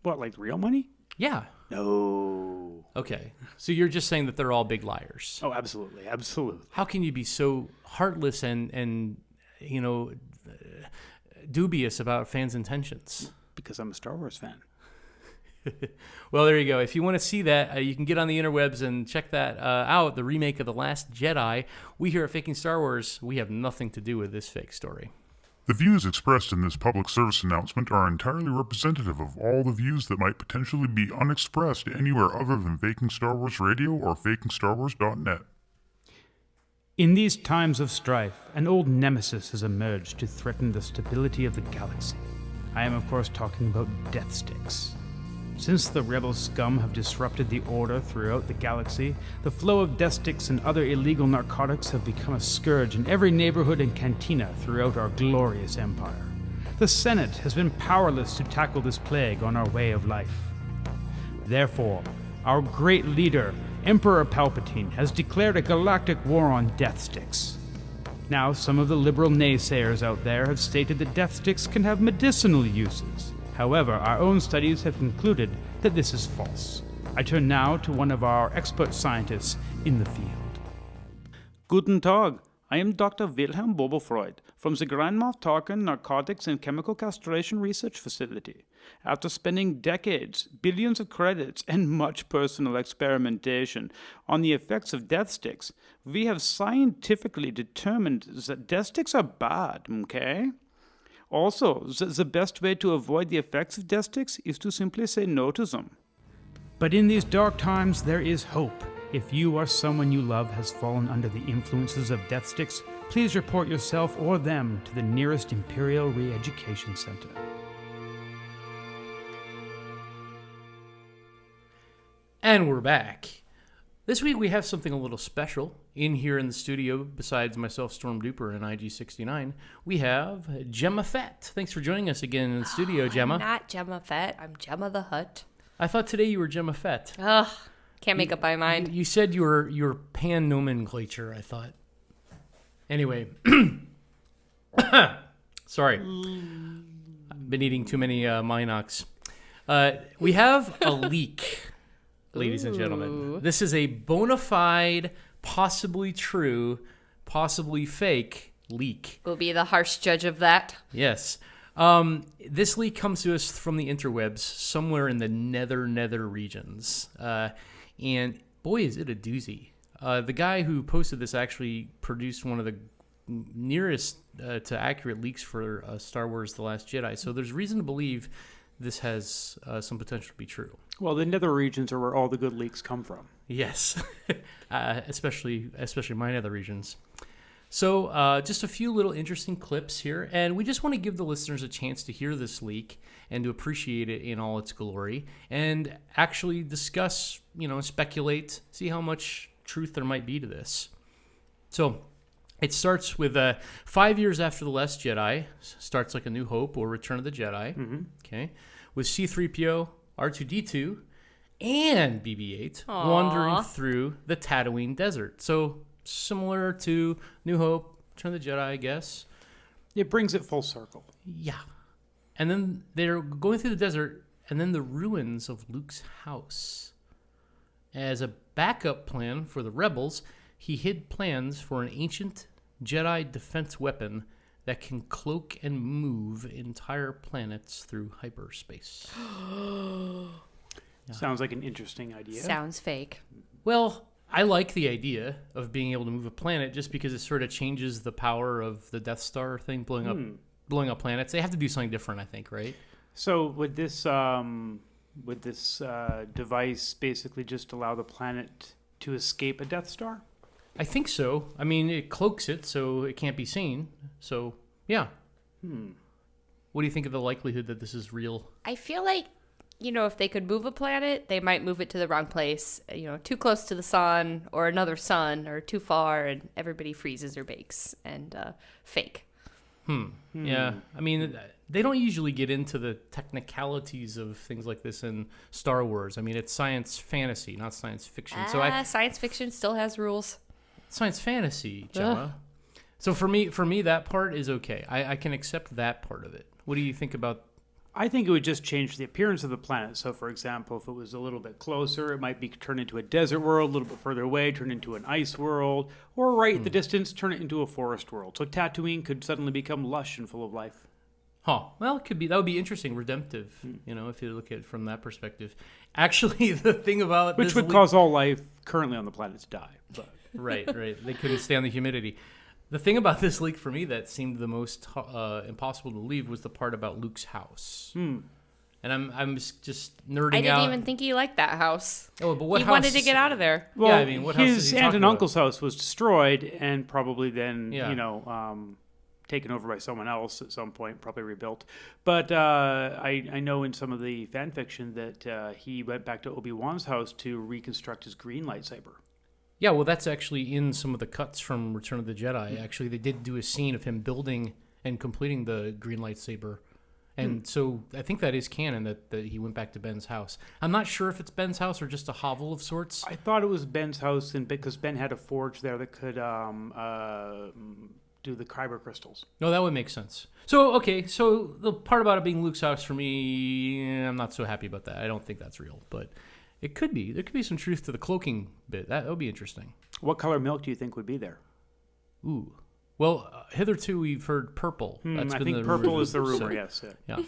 What, like real money? Yeah. No. Okay. So you're just saying that they're all big liars. Oh, absolutely. Absolutely. How can you be so heartless and dubious about fans' intentions? Because I'm a Star Wars fan. Well, there you go. If you want to see that, you can get on the interwebs and check that out, the remake of The Last Jedi. We here at Faking Star Wars, we have nothing to do with this fake story. The views expressed in this public service announcement are entirely representative of all the views that might potentially be unexpressed anywhere other than Faking Star Wars Radio or FakingStarWars.net. In these times of strife, an old nemesis has emerged to threaten the stability of the galaxy. I am, of course, talking about death sticks. Since the rebel scum have disrupted the order throughout the galaxy, the flow of death sticks and other illegal narcotics have become a scourge in every neighborhood and cantina throughout our glorious empire. The Senate has been powerless to tackle this plague on our way of life. Therefore, our great leader, Emperor Palpatine, has declared a galactic war on death sticks. Now, some of the liberal naysayers out there have stated that death sticks can have medicinal uses. However, our own studies have concluded that this is false. I turn now to one of our expert scientists in the field. Guten Tag. I am Dr. Wilhelm Bobofreud from the Grand Moff Tarkin Narcotics and Chemical Castration Research Facility. After spending decades, billions of credits, and much personal experimentation on the effects of death sticks, we have scientifically determined that death sticks are bad, okay? Also, the best way to avoid the effects of death sticks is to simply say no to them. But in these dark times, there is hope. If you or someone you love has fallen under the influences of death sticks, please report yourself or them to the nearest Imperial Re-Education Center. And we're back. This week we have something a little special in here in the studio. Besides myself, Storm Duper and IG-69, we have Jemma Fett. Thanks for joining us again in the studio, Jemma. I'm not Jemma Fett. I'm Jemma the Hutt. I thought today you were Jemma Fett. Ugh, can't make up my mind. You said you were pan nomenclature, I thought. Anyway. Sorry. I've been eating too many Minox. We have a leak ladies and gentlemen. This is a bona fide, possibly true, possibly fake leak. We'll be the harsh judge of that. Yes. This leak comes to us from the interwebs, somewhere in the nether regions. And boy, is it a doozy. The guy who posted this actually produced one of the nearest to accurate leaks for Star Wars The Last Jedi. So there's reason to believe this has some potential to be true. Well, the nether regions are where all the good leaks come from. Yes, especially my nether regions. So just a few little interesting clips here, and we just want to give the listeners a chance to hear this leak and to appreciate it in all its glory, and actually discuss, speculate, see how much truth there might be to this. So it starts with 5 years after The Last Jedi, starts like A New Hope or Return of the Jedi, okay, with C-3PO, R2-D2, and BB-8 wandering through the Tatooine desert. So similar to New Hope, Return of the Jedi, I guess. It brings it full circle. Yeah. And then they're going through the desert, and then the ruins of Luke's house. As a backup plan for the rebels, he hid plans for an ancient Jedi defense weapon that can cloak and move entire planets through hyperspace. Sounds like an interesting idea. Sounds fake. Well, I like the idea of being able to move a planet just because it sort of changes the power of the Death Star thing blowing up planets. They have to do something different, I think, right? So would this device basically just allow the planet to escape a Death Star? I think so. I mean, it cloaks it so it can't be seen. So, yeah. What do you think of the likelihood that this is real? I feel like, if they could move a planet, they might move it to the wrong place. Too close to the sun or another sun, or too far, and everybody freezes or bakes. And fake. Yeah. I mean, they don't usually get into the technicalities of things like this in Star Wars. I mean, it's science fantasy, not science fiction. Science fiction still has rules. Science fantasy, Jemma. So for me, that part is okay. I can accept that part of it. What do you think about? I think it would just change the appearance of the planet. So, for example, if it was a little bit closer, it might be turned into a desert world. A little bit further away, turn into an ice world. Or right in the distance, turn it into a forest world. So Tatooine could suddenly become lush and full of life. Well, it could be. That would be interesting, redemptive, if you look at it from that perspective. Actually, the thing about Which would cause all life currently on the planet to die. But. Right. They couldn't stand the humidity. The thing about this leak for me that seemed the most impossible to believe was the part about Luke's house. And I'm just nerding out. I didn't even think he liked that house. Oh, but what he house? wanted to get out of there. Well, yeah, I mean, what house is his he aunt talking and about? uncle's house was destroyed and probably then, Yeah. taken over by someone else at some point, probably rebuilt. But I know in some of the fan fiction that he went back to Obi-Wan's house to reconstruct his green lightsaber. Yeah, well, that's actually in some of the cuts from Return of the Jedi. Actually, they did do a scene of him building and completing the green lightsaber. And so I think that is canon that he went back to Ben's house. I'm not sure if it's Ben's house or just a hovel of sorts. I thought it was Ben's house because Ben had a forge there that could do the kyber crystals. No, that would make sense. So the part about it being Luke's house, for me, I'm not so happy about that. I don't think that's real, but it could be. There could be some truth to the cloaking bit. That would be interesting. What color milk do you think would be there? Ooh. Well, hitherto we've heard purple. I think purple is the rumor, yes. Yeah.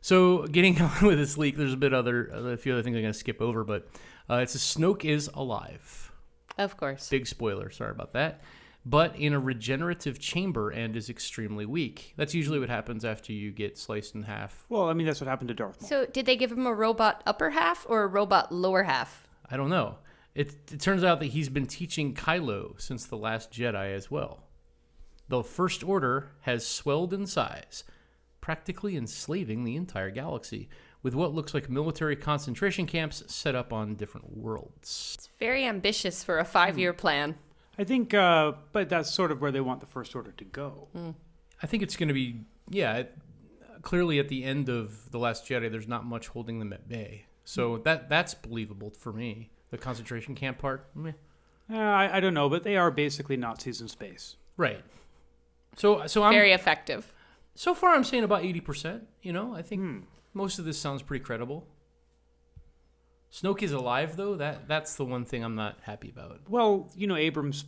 So getting on with this leak, there's a few other things I'm going to skip over, but it's a Snoke is alive. Of course. Big spoiler, sorry about that. But in a regenerative chamber and is extremely weak. That's usually what happens after you get sliced in half. Well, I mean, that's what happened to Darth Maul. So did they give him a robot upper half or a robot lower half? I don't know. It turns out that he's been teaching Kylo since The Last Jedi as well. The First Order has swelled in size, practically enslaving the entire galaxy, with what looks like military concentration camps set up on different worlds. It's very ambitious for a 5-year plan. I think, but that's sort of where they want the First Order to go. I think it's going to be, clearly at the end of The Last Jedi, there's not much holding them at bay. So that's believable for me. The concentration camp part, meh. I don't know, but they are basically Nazis in space. Right. So I'm very effective. So far, I'm saying about 80%. I think most of this sounds pretty credible. Snoke is alive, though. That's the one thing I'm not happy about. Well, Abrams,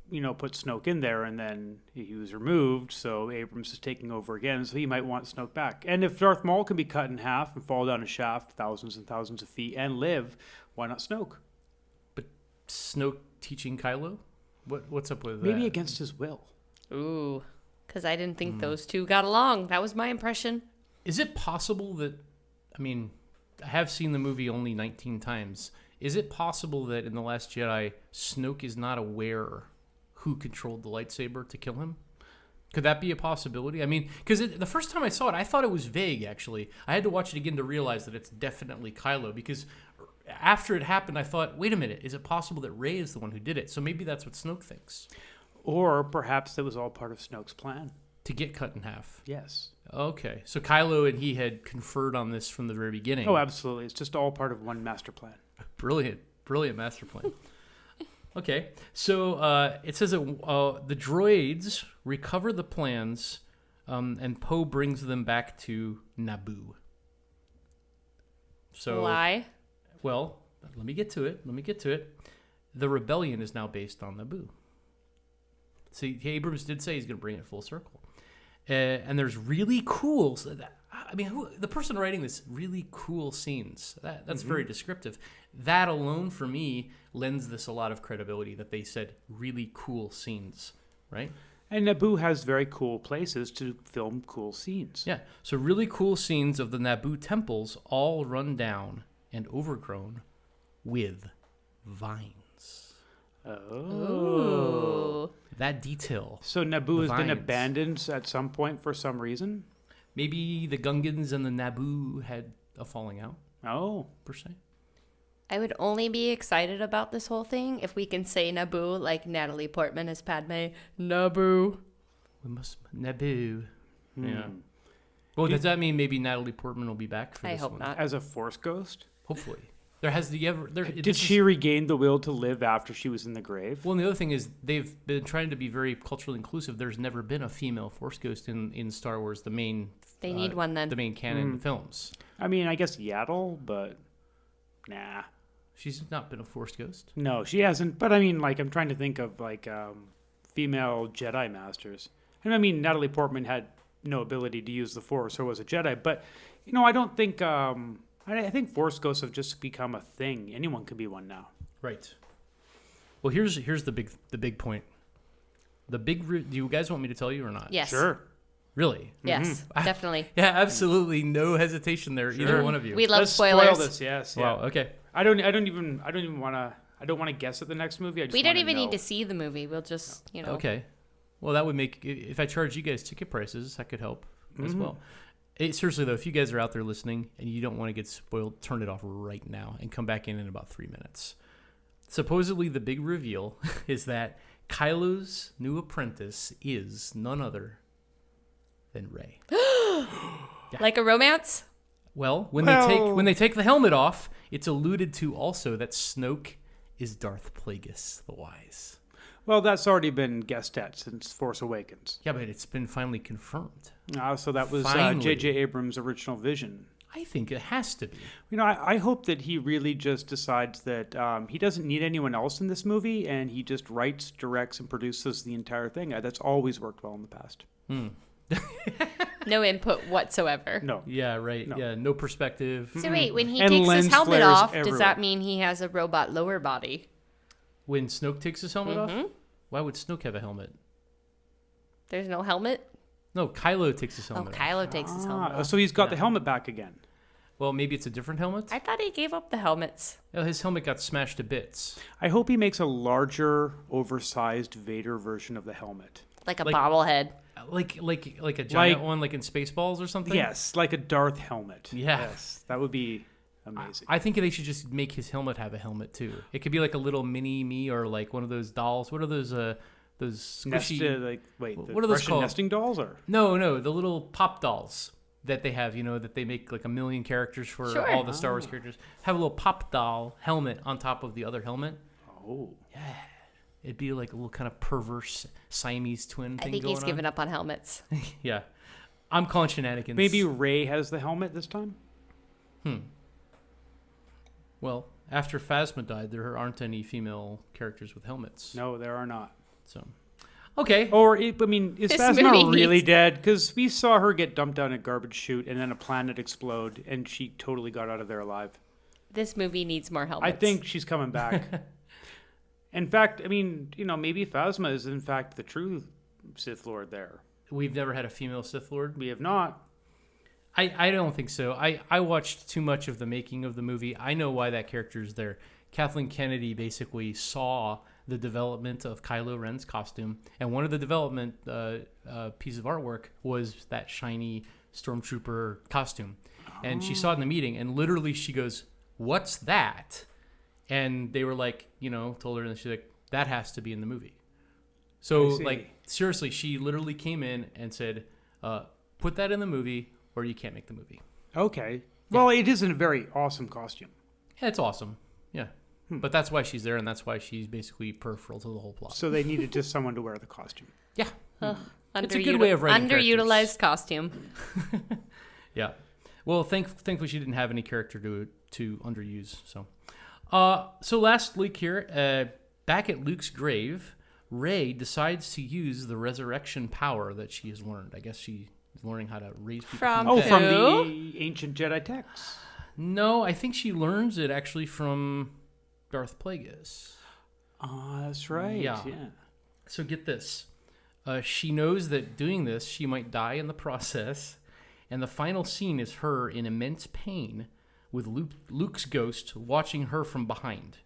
put Snoke in there, and then he was removed, so Abrams is taking over again, so he might want Snoke back. And if Darth Maul can be cut in half and fall down a shaft thousands and thousands of feet and live, why not Snoke? But Snoke teaching Kylo? What's up with that? Maybe against his will. Ooh, because I didn't think those two got along. That was my impression. Is it possible that, I have seen the movie only 19 times. Is it possible that in The Last Jedi, Snoke is not aware who controlled the lightsaber to kill him? Could that be a possibility? Because the first time I saw it, I thought it was vague, actually. I had to watch it again to realize that it's definitely Kylo, because after it happened, I thought, wait a minute, is it possible that Rey is the one who did it? So maybe that's what Snoke thinks. Or perhaps it was all part of Snoke's plan. To get cut in half. Yes. Okay. So Kylo and he had conferred on this from the very beginning. Oh, absolutely. It's just all part of one master plan. Brilliant master plan. Okay. So it says that the droids recover the plans and Poe brings them back to Naboo. So Why? Well, let me get to it. The rebellion is now based on Naboo. See, Abrams did say he's going to bring it full circle. And there's really cool... the person writing this, really cool scenes. That's very descriptive. That alone, for me, lends this a lot of credibility that they said really cool scenes, right? And Naboo has very cool places to film cool scenes. Yeah, so really cool scenes of the Naboo temples all run down and overgrown with vines. Oh. That detail. So Naboo has been vines. abandoned at some point for some reason? Maybe the Gungans and the Naboo had a falling out, Oh. per se. I would only be excited about this whole thing if we can say Naboo like Natalie Portman as Padme. Naboo. We must... Naboo. Yeah. Well, does that mean maybe Natalie Portman will be back for I this hope one? not. As a Force ghost? Hopefully. There has the ever... Did she regain the will to live after she was in the grave? Well, and the other thing is they've been trying to be very culturally inclusive. There's never been a female Force ghost in Star Wars, the main... They need one then. The main canon films. I guess Yaddle, but nah. She's not been a Force ghost. No, she hasn't. But I'm trying to think of female Jedi masters. And Natalie Portman had no ability to use the Force or was a Jedi. But I don't think. I think Force ghosts have just become a thing. Anyone could be one now. Right. Well, here's the big point. Do you guys want me to tell you or not? Yes. Sure. Really? Yes, definitely. Yeah, absolutely no hesitation there, either one of you. We love Let's spoilers. spoil this. Yes. Yeah. Wow. Okay. I don't even want to. I don't want to guess at the next movie. We don't even need to see the movie. We'll just, Okay. Well, that would make, if I charge you guys ticket prices, that could help as well. Seriously, though, if you guys are out there listening and you don't want to get spoiled, turn it off right now and come back in about 3 minutes. Supposedly, the big reveal is that Kylo's new apprentice is none other than Rey. Like a romance? Well, when they take the helmet off, it's alluded to also that Snoke is Darth Plagueis the Wise. Well, that's already been guessed at since Force Awakens. Yeah, but it's been finally confirmed. So that was Finally. J.J. Abrams' original vision. I think it has to be. I hope that he really just decides that he doesn't need anyone else in this movie, and he just writes, directs, and produces the entire thing. That's always worked well in the past. No input whatsoever. No. Yeah, right. No. Yeah, no perspective. So wait, when he And takes his lens helmet flares off, does everywhere. that mean he has a robot lower body? When Snoke takes his helmet off? Why would Snoke have a helmet? There's no helmet? No, Kylo takes his Oh, helmet off. Kylo takes his helmet off. So he's got the helmet back again. Well, maybe it's a different helmet? I thought he gave up the helmets. Oh, his helmet got smashed to bits. I hope he makes a larger, oversized Vader version of the helmet. Like a Like- bobblehead. Like a giant Like- one, like in Spaceballs or something? Yes, like a Darth helmet. Yeah. Yes, that would be amazing. I think they should just make his helmet have a helmet too. It could be like a little mini me or like one of those dolls. What are those squishy... the what are those Russian called? nesting dolls? Or No, the little pop dolls that they have, that they make like 1 million characters for Sure. all the Star Wars characters. Have a little pop doll helmet on top of the other helmet. Oh. It'd be like a little kind of perverse Siamese twin I thing think going he's on. given up on helmets. Yeah. I'm calling shenanigans. Maybe Rey has the helmet this time? Well, Well, after Phasma died, there aren't any female characters with helmets. No, there are not. So, okay. Or, is This Phasma movie really needs- dead? Because we saw her get dumped down a garbage chute and then a planet explode, and she totally got out of there alive. This movie needs more helmets. I think she's coming back. In fact, maybe Phasma is in fact the true Sith Lord there. We've never had a female Sith Lord. We have not. I don't think so. I watched too much of the making of the movie. I know why that character is there. Kathleen Kennedy basically saw the development of Kylo Ren's costume, and one of the development pieces of artwork was that shiny stormtrooper costume. And she saw it in the meeting, and literally she goes, "What's that?" And they were like, told her, and she's like, "That has to be in the movie." So, like, seriously, she literally came in and said, "Put that in the movie, or you can't make the movie." Okay. Well, it is a very awesome costume. Yeah, it's awesome. Yeah. But that's why she's there, and that's why she's basically peripheral to the whole plot. So they needed just someone to wear the costume. Yeah. It's a good way of writing underutilized costume. Yeah. Well, thankfully she didn't have any character to underuse. So last leak here, back at Luke's grave, Rey decides to use the resurrection power that she has learned. I guess she is learning how to raise people From from the dead. From Who? the ancient Jedi texts. No, I think she learns it actually from Darth Plagueis. Oh, that's right. Yeah. So get this. She knows that doing this, she might die in the process. And the final scene is her in immense pain with Luke's ghost watching her from behind.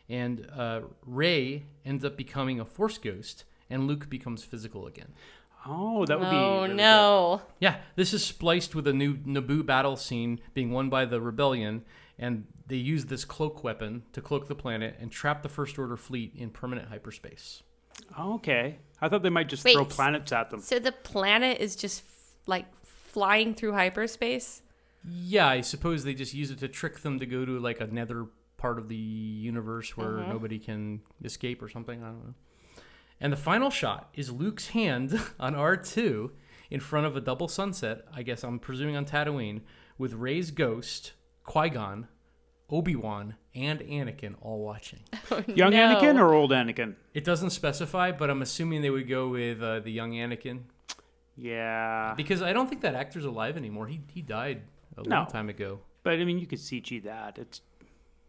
And Rey ends up becoming a Force ghost, and Luke becomes physical again. Oh, that would be. Oh, really no. Yeah, this is spliced with a new Naboo battle scene being won by the Rebellion, and they use this cloak weapon to cloak the planet and trap the First Order fleet in permanent hyperspace. good. Okay. I thought they might just Wait, throw planets at them. So the planet is just flying through hyperspace? Yeah, I suppose they just use it to trick them to go to like another part of the universe where nobody can escape or something. I don't know. And the final shot is Luke's hand on R2 in front of a double sunset, I guess I'm presuming on Tatooine, with Rey's ghost, Qui-Gon, Obi-Wan, and Anakin all watching. Young Anakin or old Anakin? It doesn't specify, but I'm assuming they would go with the young Anakin. Yeah. Because I don't think that actor's alive anymore. He died a long time ago. But, you could CG that. It's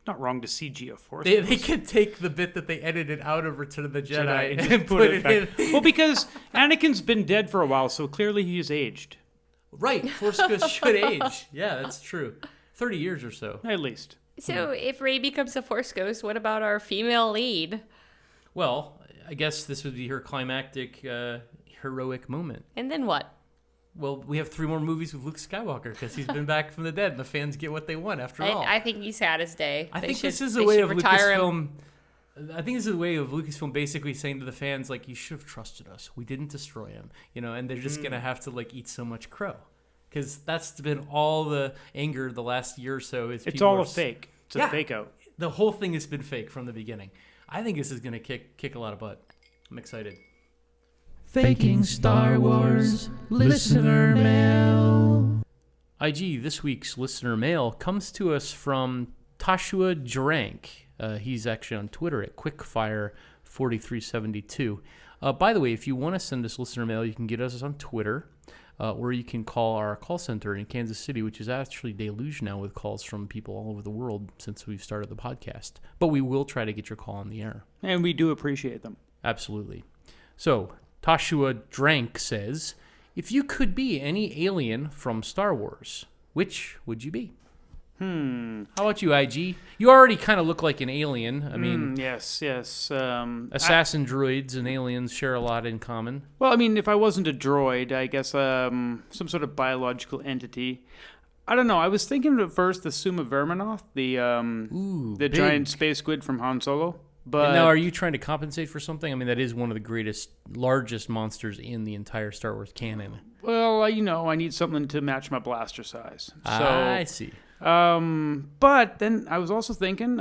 not wrong to CG a Force. They could take the bit that they edited out of Return of the Jedi and and just put it back. in. Well, because Anakin's been dead for a while, so clearly he's aged. Right, Force Ghost should age. Yeah, that's true. 30 years or so. At least. So if Rey becomes a Force ghost, what about our female lead? Well, I guess this would be her climactic, heroic moment. And then what? Well, we have 3 more movies with Luke Skywalker because he's been back from the dead, and the fans get what they want after all. I think he's had his day. I They think should- this is they a way should of retire him. Lucasfilm. I think this is a way of Lucasfilm basically saying to the fans, like, you should have trusted us. We didn't destroy him, and they're just gonna have to eat so much crow, because that's been all the anger the last year or so. It's all a fake. It's a fake out. The whole thing has been fake from the beginning. I think this is gonna kick a lot of butt. I'm excited. Faking Star Wars listener mail. IG, this week's listener mail comes to us from Tashua Drank. He's actually on Twitter at Quickfire4372. By the way, if you want to send us listener mail, you can get us on Twitter, or you can call our call center in Kansas City, which is actually deluged now with calls from people all over the world since we've started the podcast. But we will try to get your call on the air. And we do appreciate them. Absolutely. So, Tashua Drank says, if you could be any alien from Star Wars, which would you be? How about you, IG? You already kind of look like an alien. I mean, yes. assassin droids and aliens share a lot in common. Well, if I wasn't a droid, I guess some sort of biological entity. I don't know. I was thinking at first the Suma Verminoth, the big. giant space squid from Han Solo. But And now, are you trying to compensate for something? That is one of the largest monsters in the entire Star Wars canon. well, I need something to match my blaster size. So I see. but then I was also thinking,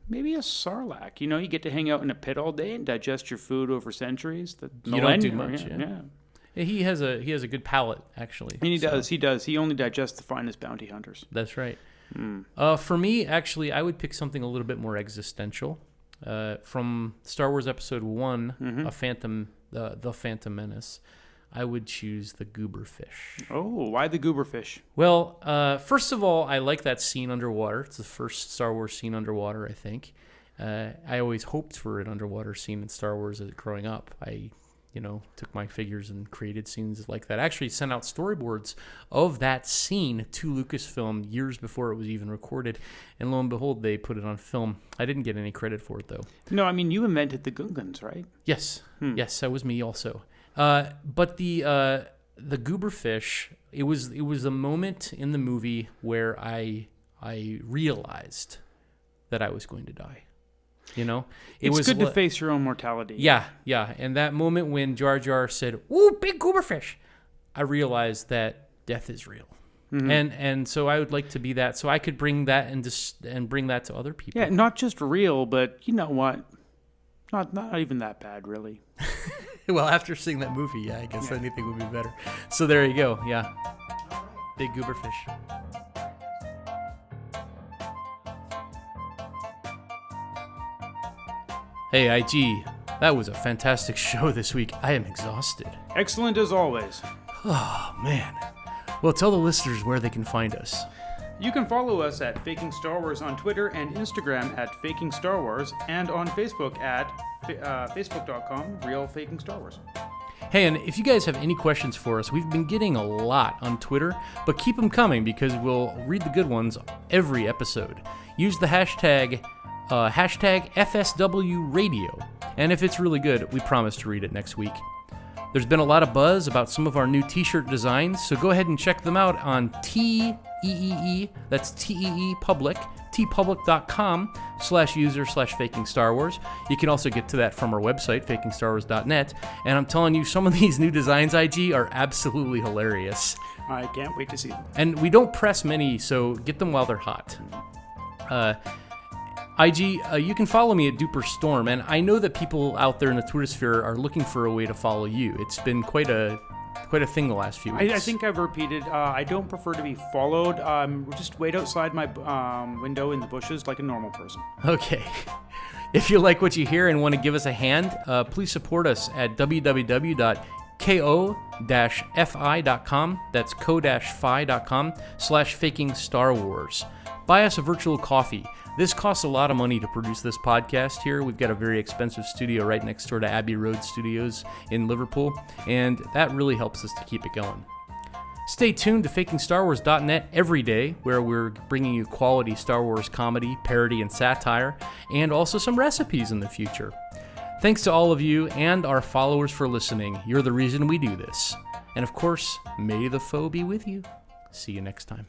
maybe a Sarlacc. You get to hang out in a pit all day and digest your food over centuries. You don't do much, yeah. He has a good palate, actually. And he does. He only digests the finest bounty hunters. That's right. For me, actually, I would pick something a little bit more existential. From Star Wars Episode 1, The Phantom Menace, I would choose the gooberfish. Oh, why the gooberfish? Well, first of all, I like that scene underwater. It's the first Star Wars scene underwater, I think. I always hoped for an underwater scene in Star Wars growing up. I took my figures and created scenes like that. I actually sent out storyboards of that scene to Lucasfilm years before it was even recorded. And lo and behold, they put it on film. I didn't get any credit for it, though. No, I mean, you invented the Gungans, right? Yes. Yes, that was me also. But the gooberfish, it was a moment in the movie where I realized that I was going to die. It's good to face your own mortality. Yeah. And that moment when Jar Jar said, "Ooh, big gooberfish," I realized that death is real. Mm-hmm. And so I would like to be that, so I could bring that and bring that to other people. Yeah, not just real, but you know what? Not even that bad, really. Well, after seeing that movie, yeah, I guess anything would be better. So there you go. Yeah, big gooberfish. Hey, IG, that was a fantastic show this week. I am exhausted. Excellent as always. Oh, man. Well, tell the listeners where they can find us. You can follow us at Faking Star Wars on Twitter and Instagram at Faking Star Wars, and on Facebook at facebook.com Real Faking Star Wars. Hey, and if you guys have any questions for us, we've been getting a lot on Twitter, but keep them coming because we'll read the good ones every episode. Use the hashtag FSW Radio, and if it's really good, we promise to read it next week. There's been a lot of buzz about some of our new t-shirt designs, so go ahead and check them out on TEEE, that's TEE Public, tpublic.com/user/Faking Star Wars. You can also get to that from our website, fakingstarwars.net, and I'm telling you, some of these new designs, IG, are absolutely hilarious. I can't wait to see them. And we don't press many, so get them while they're hot. IG, you can follow me at Duper Storm, and I know that people out there in the Twitter sphere are looking for a way to follow you. It's been quite a thing the last few weeks. I think I've repeated, I don't prefer to be followed. Just wait outside my window in the bushes like a normal person. Okay. If you like what you hear and want to give us a hand, please support us at www.ko-fi.com. That's ko-fi.com/Faking Star Wars. Buy us a virtual coffee. This costs a lot of money to produce this podcast here. We've got a very expensive studio right next door to Abbey Road Studios in Liverpool, and that really helps us to keep it going. Stay tuned to fakingstarwars.net every day, where we're bringing you quality Star Wars comedy, parody, and satire, and also some recipes in the future. Thanks to all of you and our followers for listening. You're the reason we do this. And of course, may the Faux be with you. See you next time.